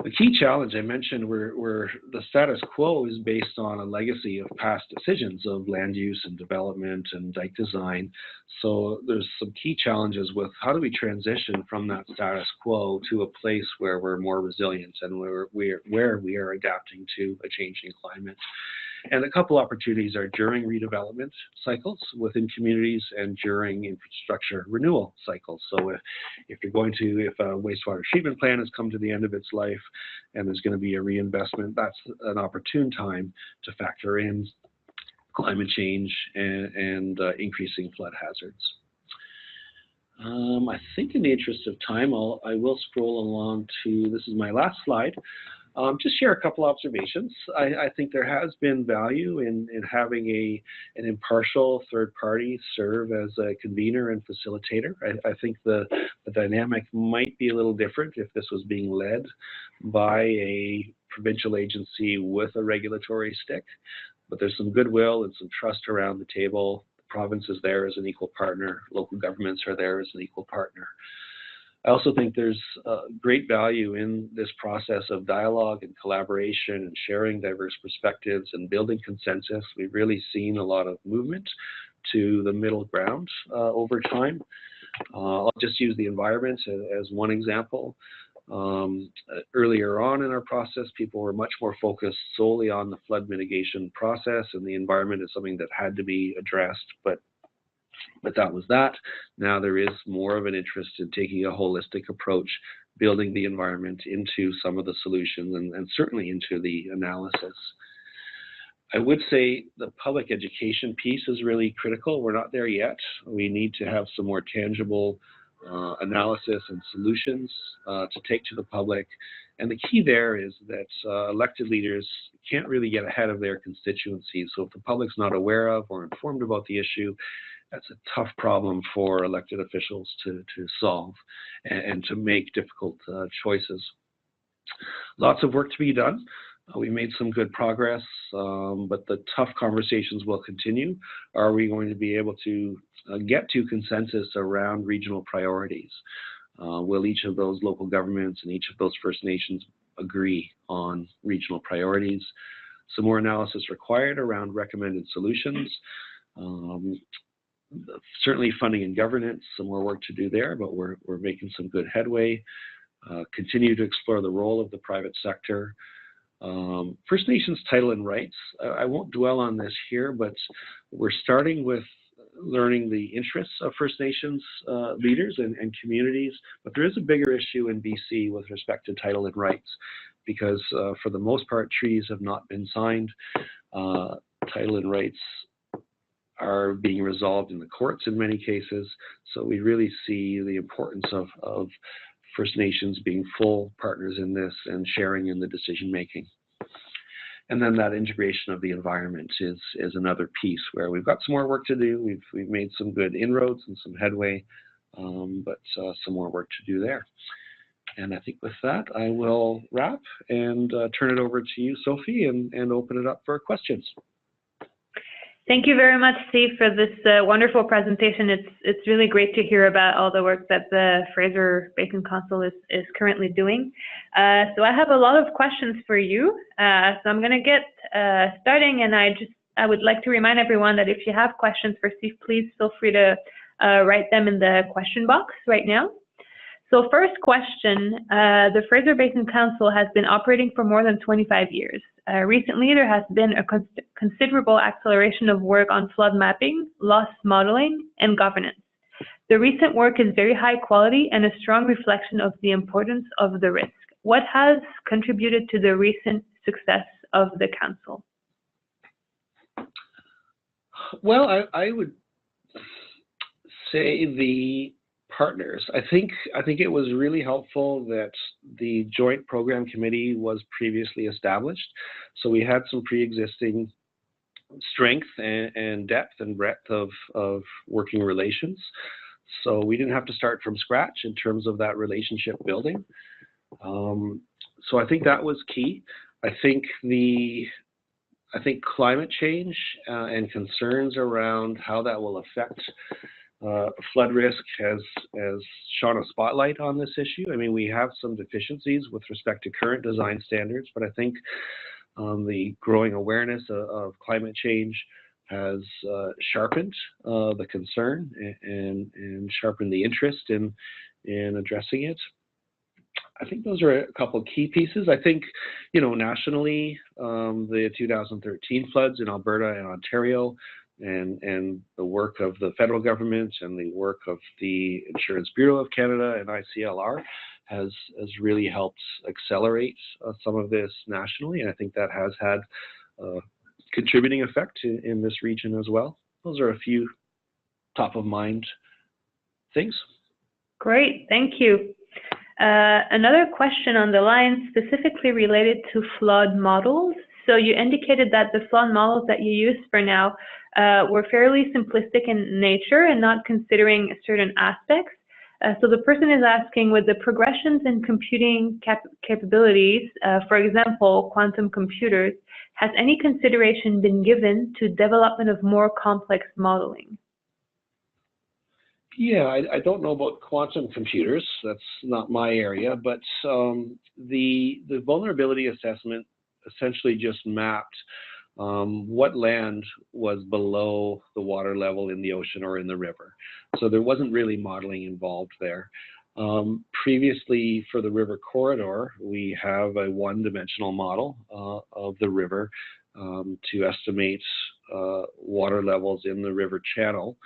The key challenge I mentioned where the status quo is based on a legacy of past decisions of land use and development and dike design. So there's some key challenges with how do we transition from that status quo to a place where we're more resilient and where we are adapting to a changing climate. And a couple opportunities are during redevelopment cycles within communities and during infrastructure renewal cycles. So if a wastewater treatment plant has come to the end of its life and there's going to be a reinvestment, that's an opportune time to factor in climate change and increasing flood hazards. I think in the interest of time, I will scroll along to, this is my last slide. Just share a couple observations. I think there has been value in having an impartial third party serve as a convener and facilitator. I think the dynamic might be a little different if this was being led by a provincial agency with a regulatory stick, but there's some goodwill and some trust around the table. The province is there as an equal partner. Local governments are there as an equal partner. I also think there's great value in this process of dialogue and collaboration and sharing diverse perspectives and building consensus. We've really seen a lot of movement to the middle ground over time. I'll just use the environment as one example. Earlier on in our process, people were much more focused solely on the flood mitigation process, and the environment is something that had to be addressed, but that was that. Now there is more of an interest in taking a holistic approach, building the environment into some of the solutions and certainly into the analysis. I would say the public education piece is really critical. We're not there yet. We need to have some more tangible analysis and solutions to take to the public. And the key there is that elected leaders can't really get ahead of their constituencies. So if the public's not aware of or informed about the issue, that's a tough problem for elected officials to solve and to make difficult choices. Lots of work to be done. We made some good progress, but the tough conversations will continue. Are we going to be able to get to consensus around regional priorities? Will each of those local governments and each of those First Nations agree on regional priorities? Some more analysis required around recommended solutions. Certainly funding and governance, some more work to do there, but we're making some good headway. Continue to explore the role of the private sector. First Nations title and rights. I won't dwell on this here, but we're starting with learning the interests of First Nations leaders and communities, but there is a bigger issue in BC with respect to title and rights, because for the most part, treaties have not been signed. Title and rights are being resolved in the courts in many cases. So we really see the importance of First Nations being full partners in this and sharing in the decision making. And then that integration of the environment is another piece where we've got some more work to do. We've made some good inroads and some headway, but some more work to do there. And I think with that, I will wrap and turn it over to you, Sophie, and open it up for questions. Thank you very much, Steve, for this wonderful presentation. It's really great to hear about all the work that the Fraser Basin Council is currently doing. So I have a lot of questions for you. So I'm going to get starting, and I would like to remind everyone that if you have questions for Steve, please feel free to write them in the question box right now. So first question, the Fraser Basin Council has been operating for more than 25 years. Recently, there has been a considerable acceleration of work on flood mapping, loss modeling, and governance. The recent work is very high quality and a strong reflection of the importance of the risk. What has contributed to the recent success of the Council? Well, I would say the partners. I think it was really helpful that the Joint Program Committee was previously established. So we had some pre-existing strength and depth and breadth of working relations. So we didn't have to start from scratch in terms of that relationship building. So I think that was key. I think climate change and concerns around how that will affect flood risk has shone a spotlight on this issue. I mean, we have some deficiencies with respect to current design standards, but I think the growing awareness of climate change has sharpened the concern and sharpened the interest in addressing it. I think those are a couple of key pieces. I think, nationally, the 2013 floods in Alberta and Ontario, and the work of the federal government and the work of the Insurance Bureau of Canada and ICLR has really helped accelerate some of this nationally, and I think that has had a contributing effect in this region as well. Those are a few top of mind things. Great, thank you. Another question on the line specifically related to flood models. So you indicated that the flood models that you use for now were fairly simplistic in nature and not considering certain aspects. So the person is asking, with the progressions in computing capabilities, for example, quantum computers, has any consideration been given to development of more complex modeling? Yeah, I don't know about quantum computers. That's not my area, but the vulnerability assessment essentially just mapped what land was below the water level in the ocean or in the river. So there wasn't really modeling involved there. Previously, for the river corridor, we have a one-dimensional model of the river to estimate water levels in the river channel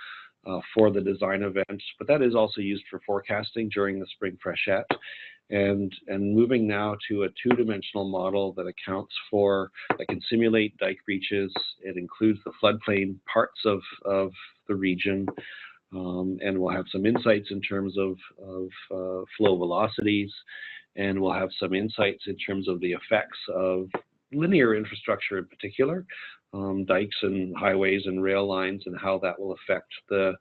for the design event, but that is also used for forecasting during the spring freshet. And moving now to a two-dimensional model that can simulate dike breaches. It includes the floodplain parts of the region, and we'll have some insights in terms of flow velocities, and we'll have some insights in terms of the effects of linear infrastructure in particular, dikes and highways and rail lines, and how that will affect the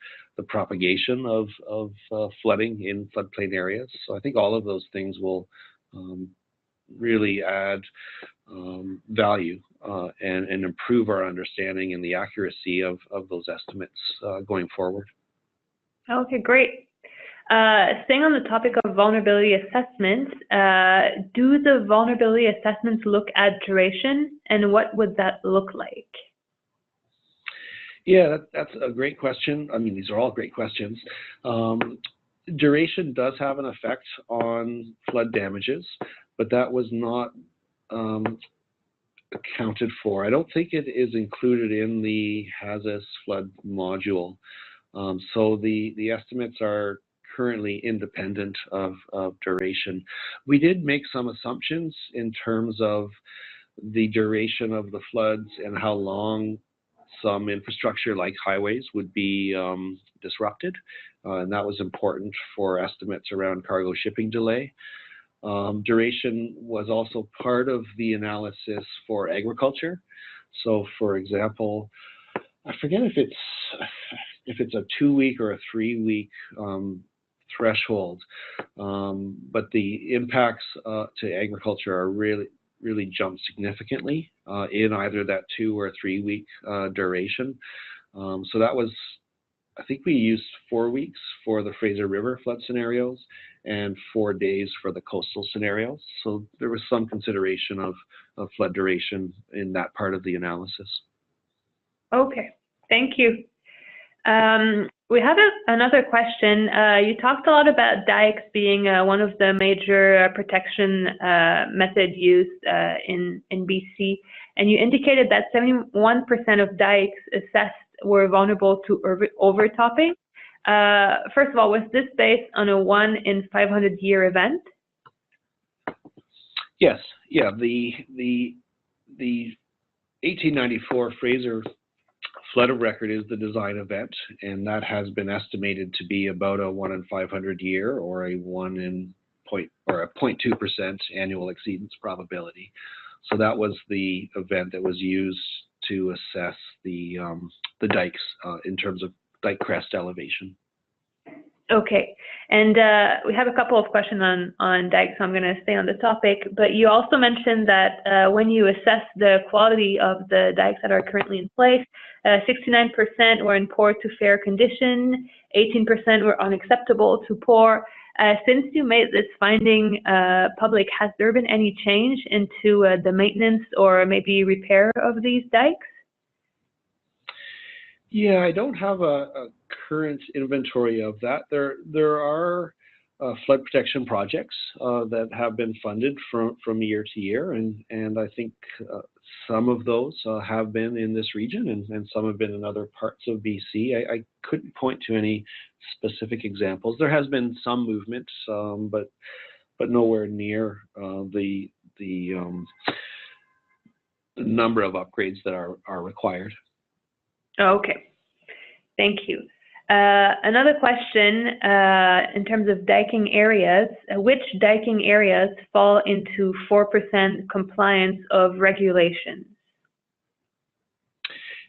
propagation of flooding in floodplain areas. So I think all of those things will really add value and improve our understanding and the accuracy of those estimates going forward. Okay, great. Staying on the topic of vulnerability assessments, do the vulnerability assessments look at duration, and what would that look like? Yeah, that's a great question. I mean, these are all great questions. Duration does have an effect on flood damages, but that was not accounted for. I don't think it is included in the HAZAS flood module. So the estimates are currently independent of duration. We did make some assumptions in terms of the duration of the floods and how long some infrastructure like highways would be disrupted. and that was important for estimates around cargo shipping delay. Duration was also part of the analysis for agriculture. So, for example, I forget if it's a 2-week or a 3-week threshold, but the impacts to agriculture are really jumped significantly in either that 2 or 3-week duration. So that was, I think we used 4 weeks for the Fraser River flood scenarios and 4 days for the coastal scenarios. So there was some consideration of flood duration in that part of the analysis. Okay, thank you. We have another question. You talked a lot about dikes being one of the major protection method used in BC, and you indicated that 71% of dikes assessed were vulnerable to overtopping. First of all, was this based on a 1 in 500 year event? Yes, yeah. The 1894 Fraser flood of record is the design event, and that has been estimated to be about a 1 in 500 year, or a 0.2% annual exceedance probability. So that was the event that was used to assess the dikes in terms of dike crest elevation. Okay, and we have a couple of questions on dikes, so I'm going to stay on the topic. But you also mentioned that when you assess the quality of the dikes that are currently in place, 69% were in poor to fair condition, 18% were unacceptable to poor. Since you made this finding public, has there been any change into the maintenance or maybe repair of these dikes? Yeah, I don't have a current inventory of that. There are flood protection projects that have been funded from year to year, and I think some of those have been in this region, and some have been in other parts of BC. I couldn't point to any specific examples. There has been some movement, but nowhere near the number of upgrades that are required. Okay, thank you. Another question in terms of diking areas, which diking areas fall into 4% compliance of regulations?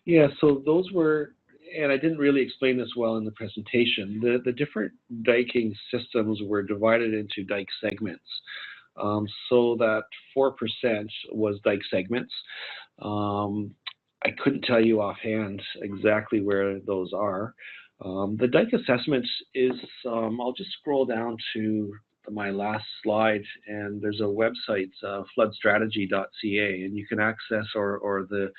Yeah, so those were, and I didn't really explain this well in the presentation, the different diking systems were divided into dike segments. So that 4% was dike segments. I couldn't tell you offhand exactly where those are. The dike assessments is, I'll just scroll down to my last slide, and there's a website, floodstrategy.ca, and you can access, or the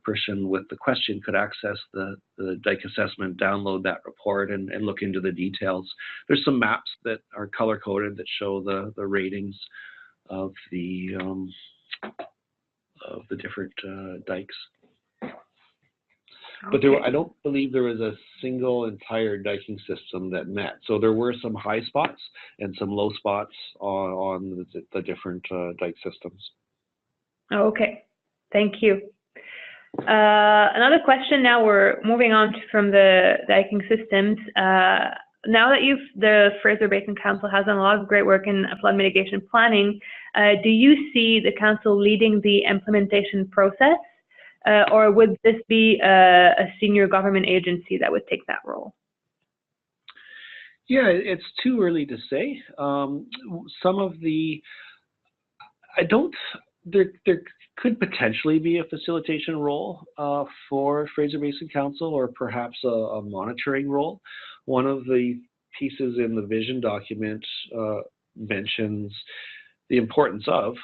person with the question could access the dike assessment, download that report, and look into the details. There's some maps that are color-coded that show the ratings of the different dikes. But I don't believe there was a single entire diking system that met. So there were some high spots and some low spots on the different dike systems. Okay, thank you. Another question. Now we're moving on from the diking systems. Now that the Fraser Basin Council has done a lot of great work in flood mitigation planning, do you see the council leading the implementation process? Or would this be a senior government agency that would take that role? Yeah, it's too early to say. Some of there could potentially be a facilitation role for Fraser Basin Council, or perhaps a monitoring role. One of the pieces in the vision document mentions the importance of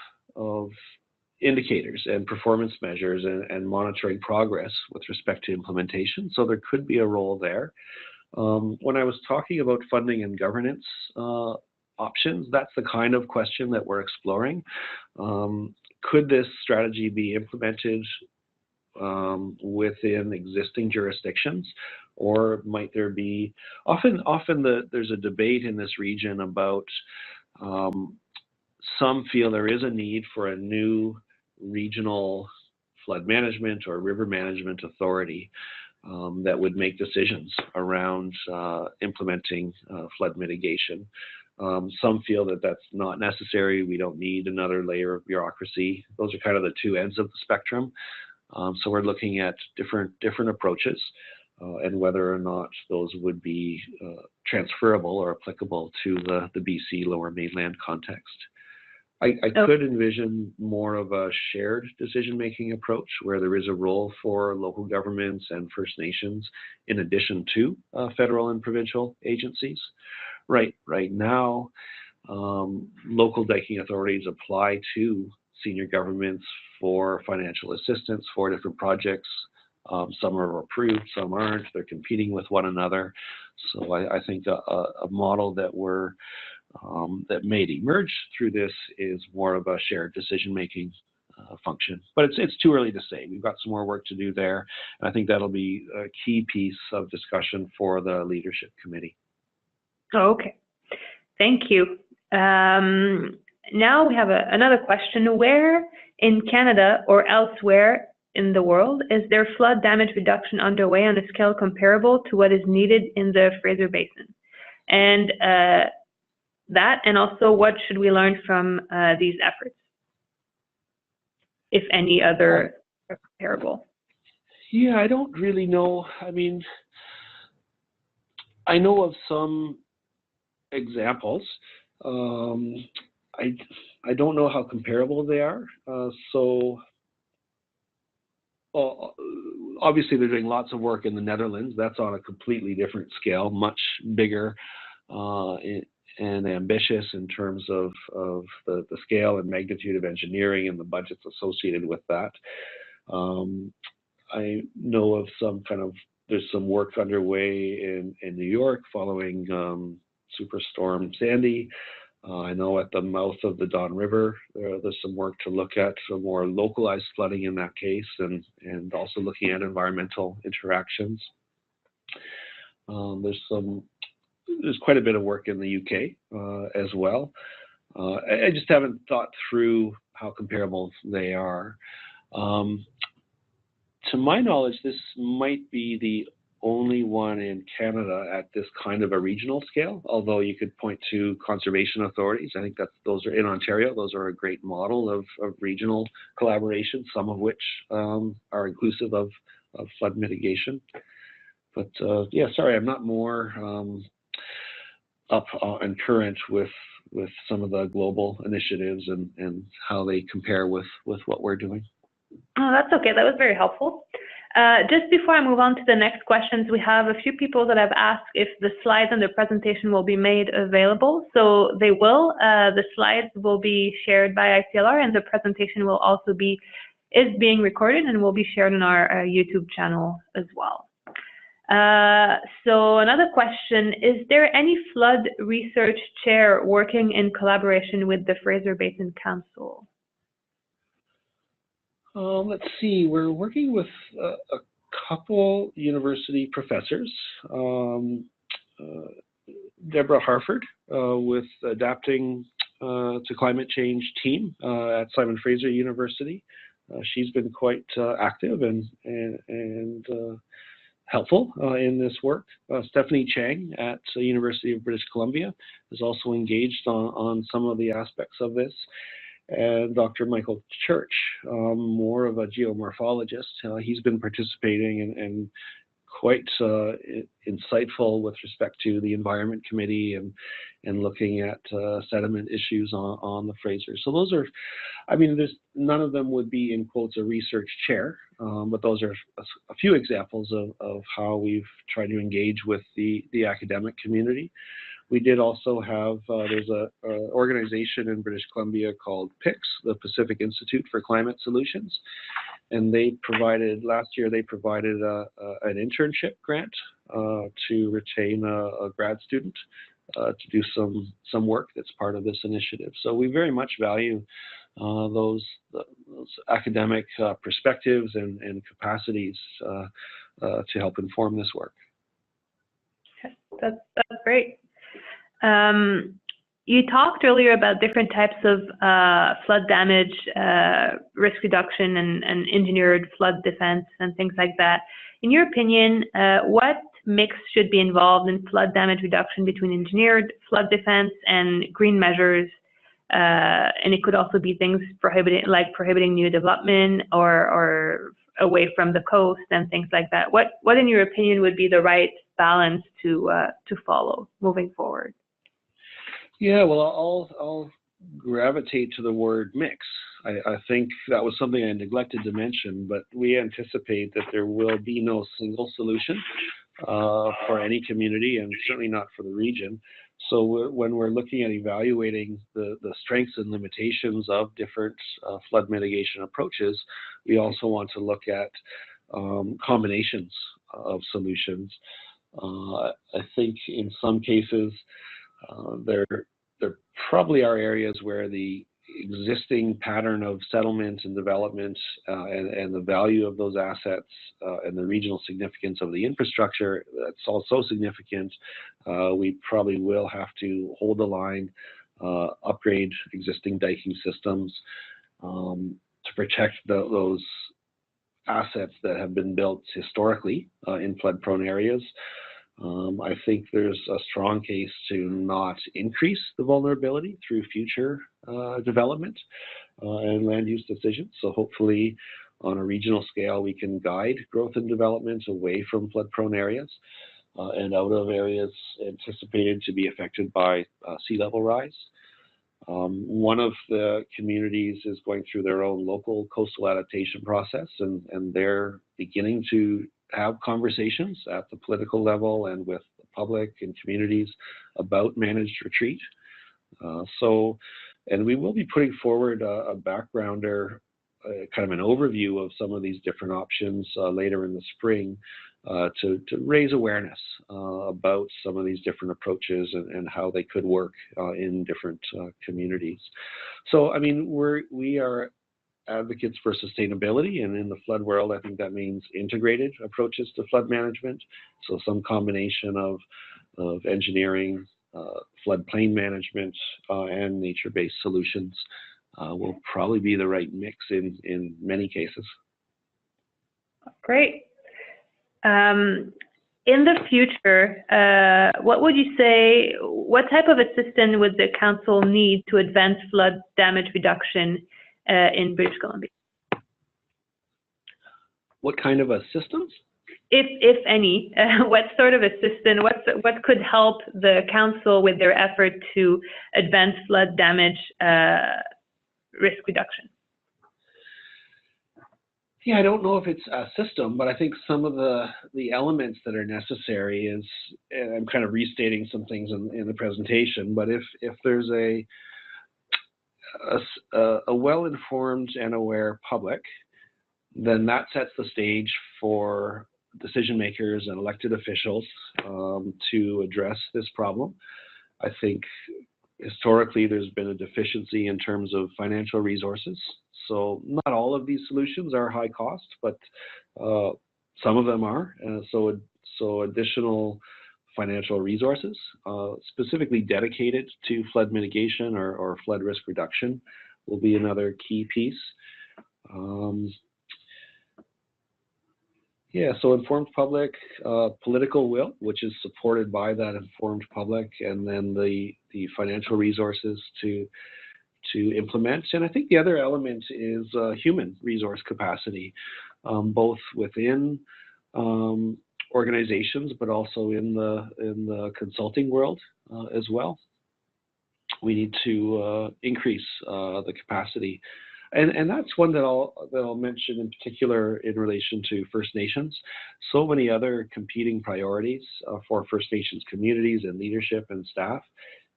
indicators and performance measures and monitoring progress with respect to implementation. So there could be a role there. When I was talking about funding and governance options, that's the kind of question that we're exploring. Could this strategy be implemented within existing jurisdictions, or might there be, often there's a debate in this region about some feel there is a need for a new regional flood management or river management authority. that would make decisions around implementing flood mitigation. Some feel that that's not necessary. We don't need another layer of bureaucracy. Those are kind of the two ends of the spectrum. So we're looking at different approaches and whether or not those would be transferable or applicable to the BC Lower Mainland context. I could envision more of a shared decision-making approach where there is a role for local governments and First Nations in addition to federal and provincial agencies. Right now, local diking authorities apply to senior governments for financial assistance for different projects. Some are approved, some aren't. They're competing with one another. So I think a model that that may emerge through this is more of a shared decision-making function. But it's too early to say. We've got some more work to do there. And I think that'll be a key piece of discussion for the leadership committee. Oh, okay, thank you. Now we have another question. Where in Canada or elsewhere in the world is there flood damage reduction underway on a scale comparable to what is needed in the Fraser Basin? And and also what should we learn from these efforts, if any other are comparable? Yeah, I don't really know. I mean, I know of some examples. I don't know how comparable they are. Obviously, they're doing lots of work in the Netherlands. That's on a completely different scale, much bigger and ambitious in terms of the scale and magnitude of engineering and the budgets associated with that. I know of there's some work underway in New York following Superstorm Sandy. I know at the mouth of the Don River, there's some work to look at some more localized flooding in that case, and also looking at environmental interactions. There's quite a bit of work in the UK as well. I just haven't thought through how comparable they are. To my knowledge, this might be the only one in Canada at this kind of a regional scale, although you could point to conservation authorities. I think those are in Ontario. Those are a great model of regional collaboration, some of which are inclusive of flood mitigation. But yeah, sorry, I'm not more up and current with some of the global initiatives and how they compare with what we're doing. Oh, that's okay. That was very helpful. Just before I move on to the next questions, we have a few people that have asked if the slides and the presentation will be made available. So they will. The slides will be shared by ICLR, and the presentation will also is being recorded and will be shared on our YouTube channel as well. So another question, is there any flood research chair working in collaboration with the Fraser Basin Council? Let's see, we're working with a couple university professors. Deborah Harford with Adapting to Climate Change team at Simon Fraser University. She's been quite active and helpful in this work. Stephanie Chang at the University of British Columbia is also engaged on some of the aspects of this. And Dr. Michael Church, more of a geomorphologist. He's been participating and quite insightful with respect to the Environment Committee and looking at sediment issues on the Fraser. So those are, I mean, none of them would be in quotes a research chair, but those are a few examples of how we've tried to engage with the academic community. We did also have, there's an organization in British Columbia called PICS, the Pacific Institute for Climate Solutions. And last year they provided an internship grant to retain a grad student to do some work that's part of this initiative. So we very much value those academic perspectives and capacities to help inform this work. Okay. That's great. You talked earlier about different types of flood damage, risk reduction, and engineered flood defense and things like that. in your opinion, what mix should be involved in flood damage reduction between engineered flood defense and green measures? And it could also be things prohibiting new development or away from the coast and things like that. What in your opinion would be the right balance to follow moving forward? Yeah, well, I'll gravitate to the word mix. I think that was something I neglected to mention, but we anticipate that there will be no single solution for any community, and certainly not for the region. So when we're looking at evaluating the strengths and limitations of different flood mitigation approaches, we also want to look at combinations of solutions. I think in some cases there probably are areas where the existing pattern of settlement and development and the value of those assets and the regional significance of the infrastructure, that's also significant. We probably will have to hold the line, upgrade existing diking systems to protect those assets that have been built historically in flood-prone areas. I think there's a strong case to not increase the vulnerability through future development and land use decisions. So hopefully on a regional scale, we can guide growth and development away from flood-prone areas and out of areas anticipated to be affected by sea level rise. One of the communities is going through their own local coastal adaptation process, and they're beginning to have conversations at the political level and with the public and communities about managed retreat. And we will be putting forward a backgrounder, kind of an overview of some of these different options later in the spring to raise awareness about some of these different approaches and how they could work in different communities. So, I mean, we are advocates for sustainability, and in the flood world, I think that means integrated approaches to flood management. So some combination of engineering, floodplain management, and nature-based solutions will probably be the right mix in many cases. Great. In the future, what would you say, what type of assistance would the council need to advance flood damage reduction in British Columbia? What kind of assistance? If any, what sort of assistance, what could help the council with their effort to advance flood damage risk reduction? Yeah, I don't know if it's a system, but I think some of the elements that are necessary is, and I'm kind of restating some things in the presentation, but if there's a well-informed and aware public, then that sets the stage for decision makers and elected officials to address this problem. I think historically there's been a deficiency in terms of financial resources. So not all of these solutions are high cost, but some of them are. So additional financial resources, specifically dedicated to flood mitigation or flood risk reduction, will be another key piece. Yeah, so informed public, political will, which is supported by that informed public, and then the financial resources to implement. And I think the other element is human resource capacity, both within organizations, but also in the consulting world as well. We need to increase the capacity. And that's one that I'll mention in particular in relation to First Nations. So many other competing priorities for First Nations communities and leadership and staff.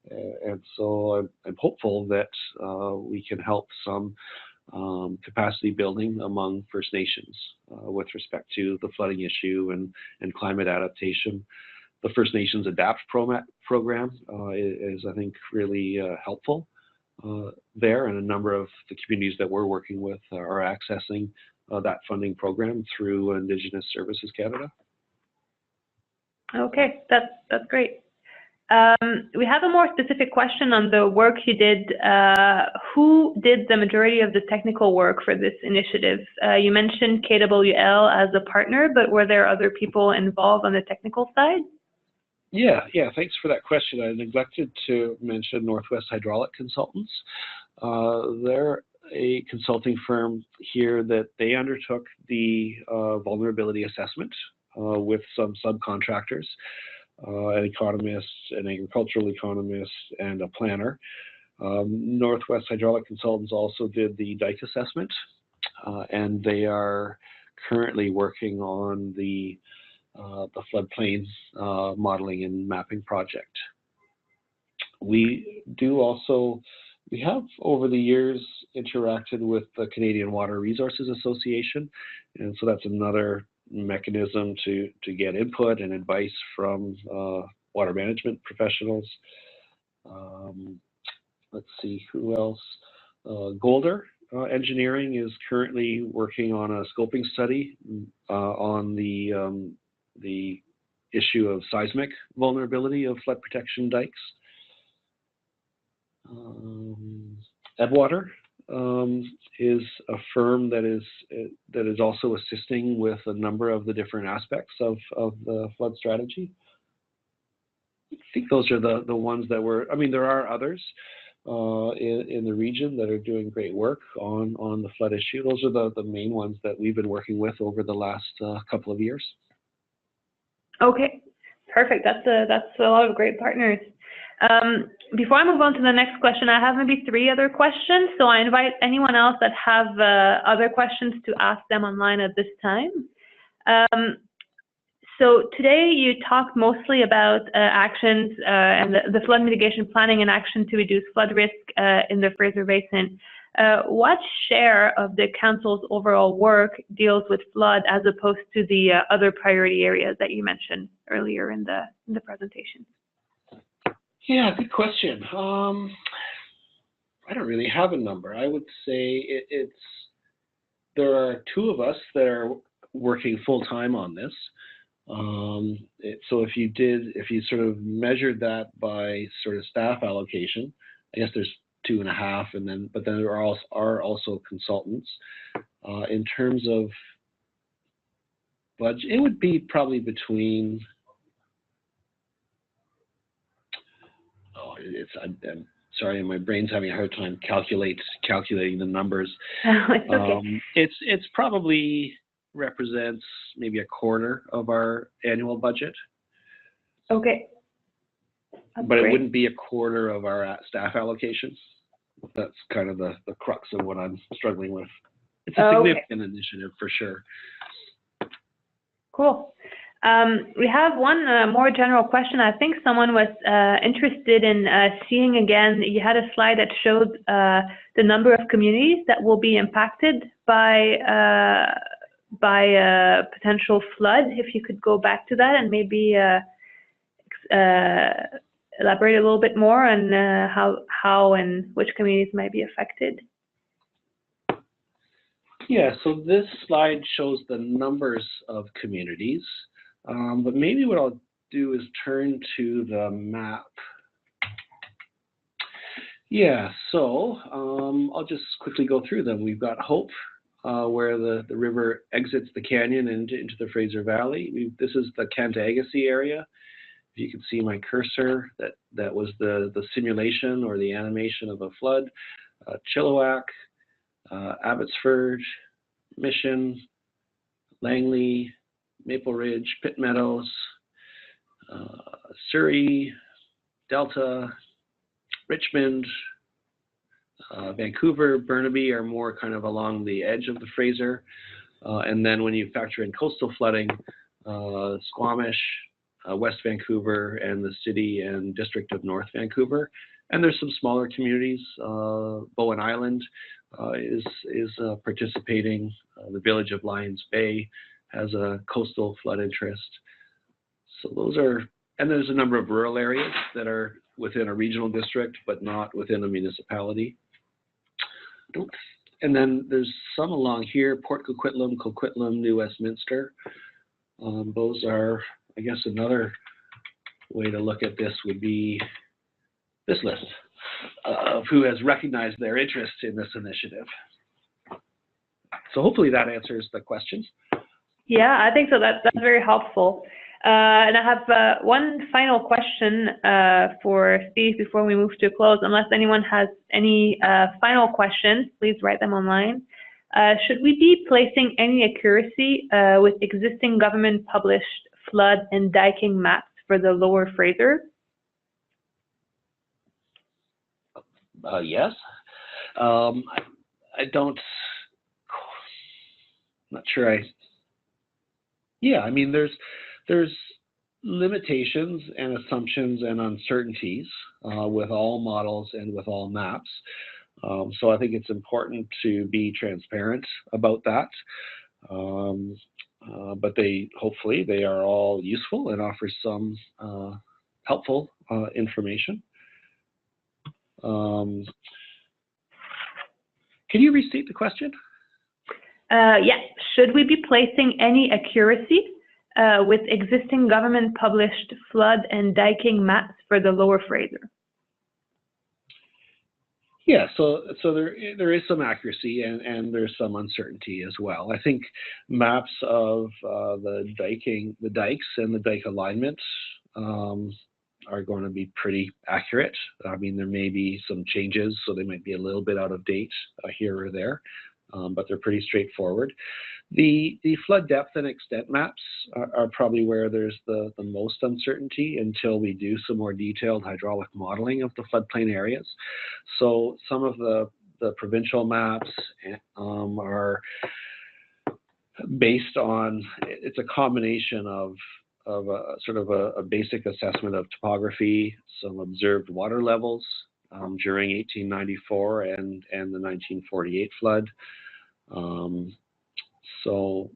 And so I'm hopeful that we can help some capacity building among First Nations with respect to the flooding issue and climate adaptation. The First Nations ADAPT program is, I think, really helpful there, and a number of the communities that we're working with are accessing that funding program through Indigenous Services Canada. Okay, that's great. We have a more specific question on the work you did. Who did the majority of the technical work for this initiative? You mentioned KWL as a partner, but were there other people involved on the technical side? Yeah, thanks for that question. I neglected to mention Northwest Hydraulic Consultants. They're a consulting firm here that they undertook the vulnerability assessment with some subcontractors, an economist, an agricultural economist, and a planner. Northwest Hydraulic Consultants also did the Dike assessment, and they are currently working on the floodplain modeling and mapping project. We have over the years interacted with the Canadian Water Resources Association, and so that's another mechanism to get input and advice from water management professionals. Let's see, who else? Golder Engineering is currently working on a scoping study on the issue of seismic vulnerability of flood protection dikes. Edwater is a firm that is also assisting with a number of the different aspects of the flood strategy. I think those are the ones that were. I mean, there are others in the region that are doing great work on the flood issue. Those are the main ones that we've been working with over the last couple of years. Okay, perfect. That's a lot of great partners. Before I move on to the next question, I have maybe 3 other questions. So I invite anyone else that have other questions to ask them online at this time. So today you talked mostly about actions and the flood mitigation planning and action to reduce flood risk in the Fraser Basin. What share of the Council's overall work deals with flood as opposed to the other priority areas that you mentioned earlier in the presentation? Yeah, good question. I don't really have a number. I would say there are 2 of us that are working full time on this. So if you sort of measured that by sort of staff allocation, I guess there's 2.5, but then there are also consultants. In terms of budget, it would be probably between. I'm sorry, my brain's having a hard time calculating the numbers. It's okay. It's probably represents maybe a quarter of our annual budget. Okay. That's but great. It wouldn't be a quarter of our staff allocations. That's kind of the crux of what I'm struggling with. It's a significant initiative for sure. Cool. We have one more general question. I think someone was interested in seeing again, you had a slide that showed the number of communities that will be impacted by a potential flood. If you could go back to that and maybe elaborate a little bit more on how and which communities might be affected. Yeah, so this slide shows the numbers of communities, but maybe what I'll do is turn to the map. Yeah, so I'll just quickly go through them. We've got Hope, where the river exits the canyon into the Fraser Valley. This is the Kent-Agassiz area. If you can see my cursor, that was the simulation or the animation of a flood. Chilliwack, Abbotsford, Mission, Langley, Maple Ridge, Pitt Meadows, Surrey, Delta, Richmond, Vancouver, Burnaby are more kind of along the edge of the Fraser. And then when you factor in coastal flooding, Squamish, West Vancouver, and the city and district of North Vancouver. And there's some smaller communities. Bowen Island is participating. The village of Lions Bay has a coastal flood interest. So those are, and there's a number of rural areas that are within a regional district, but not within a municipality. And then there's some along here, Port Coquitlam, New Westminster. Those are, I guess, another way to look at this would be this list of who has recognized their interest in this initiative. So hopefully that answers the questions. Yeah, I think so. That's very helpful. And I have one final question for Steve before we move to a close. Unless anyone has any final questions, please write them online. Should we be placing any accuracy with existing government published flood and diking maps for the Lower Fraser? Yes. I'm not sure yeah, I mean, there's limitations and assumptions and uncertainties with all models and with all maps. So I think it's important to be transparent about that. But hopefully they are all useful and offer some helpful information. Can you restate the question? Yes. Should we be placing any accuracy with existing government published flood and diking maps for the Lower Fraser? Yeah, so there is some accuracy and there's some uncertainty as well. I think maps of the dikes and the dike alignments are going to be pretty accurate. I mean, there may be some changes, so they might be a little bit out of date here or there. But they're pretty straightforward. The flood depth and extent maps are probably where there's the most uncertainty until we do some more detailed hydraulic modeling of the floodplain areas. So some of the provincial maps are based on, it's a combination of a sort of a basic assessment of topography, some observed water levels during 1894 and the 1948 flood. So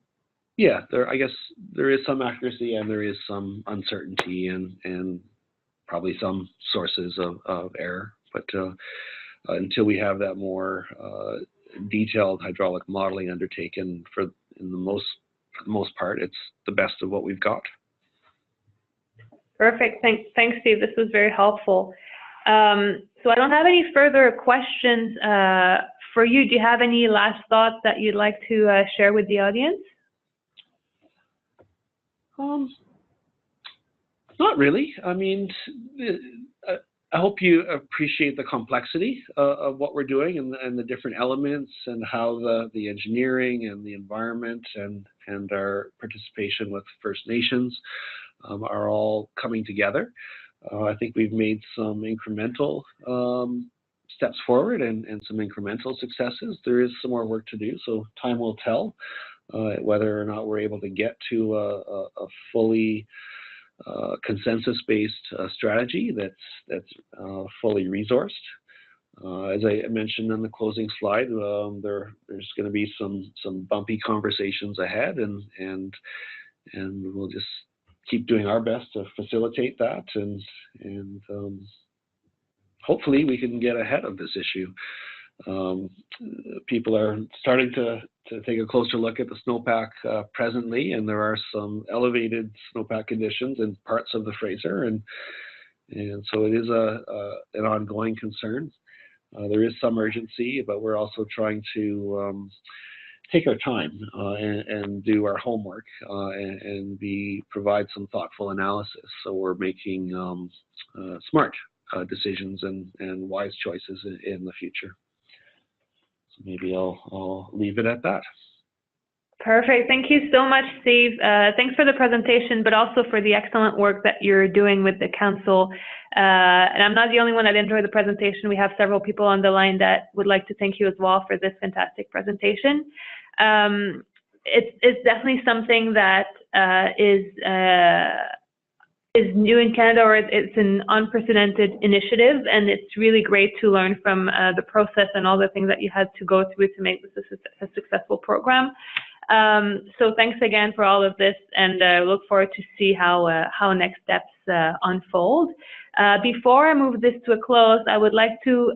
yeah, I guess there is some accuracy and there is some uncertainty and probably some sources of error. But until we have that more detailed hydraulic modeling undertaken, for the most part, it's the best of what we've got. Perfect. Thanks, Steve. This was very helpful. So I don't have any further questions for you. Do you have any last thoughts that you'd like to share with the audience? Not really. I mean, I hope you appreciate the complexity of what we're doing and the different elements and how the engineering and the environment and our participation with First Nations are all coming together. I think we've made some incremental steps forward and some incremental successes. There is some more work to do, so time will tell whether or not we're able to get to a fully consensus-based strategy that's fully resourced. As I mentioned in the closing slide, there's going to be some bumpy conversations ahead, and we'll just keep doing our best to facilitate that, and hopefully we can get ahead of this issue. People are starting to take a closer look at the snowpack presently, and there are some elevated snowpack conditions in parts of the Fraser, and so it is an ongoing concern. There is some urgency, but we're also trying to take our time and do our homework and provide some thoughtful analysis, so we're making smart decisions and wise choices in the future. So maybe I'll leave it at that. Perfect. Thank you so much, Steve. Thanks for the presentation, but also for the excellent work that you're doing with the council. And I'm not the only one that enjoyed the presentation. We have several people on the line that would like to thank you as well for this fantastic presentation. It's definitely something that is new in Canada, or it's an unprecedented initiative, and it's really great to learn from the process and all the things that you had to go through to make this a successful program. So thanks again for all of this, and look forward to see how next steps unfold. Before I move this to a close, I would like to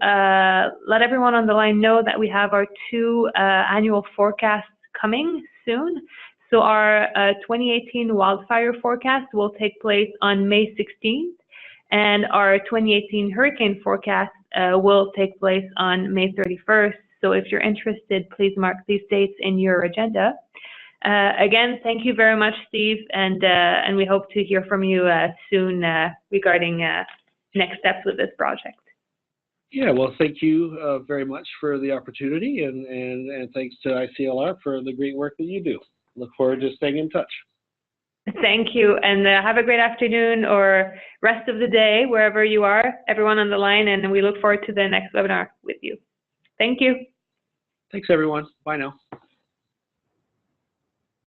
let everyone on the line know that we have our 2 annual forecasts coming soon. So our 2018 wildfire forecast will take place on May 16th, and our 2018 hurricane forecast will take place on May 31st. So if you're interested, please mark these dates in your agenda. Again, thank you very much, Steve, and we hope to hear from you soon regarding next steps with this project. Yeah, well, thank you very much for the opportunity, and thanks to ICLR for the great work that you do. Look forward to staying in touch. Thank you, and have a great afternoon or rest of the day, wherever you are, everyone on the line, and we look forward to the next webinar with you. Thank you. Thanks, everyone. Bye now.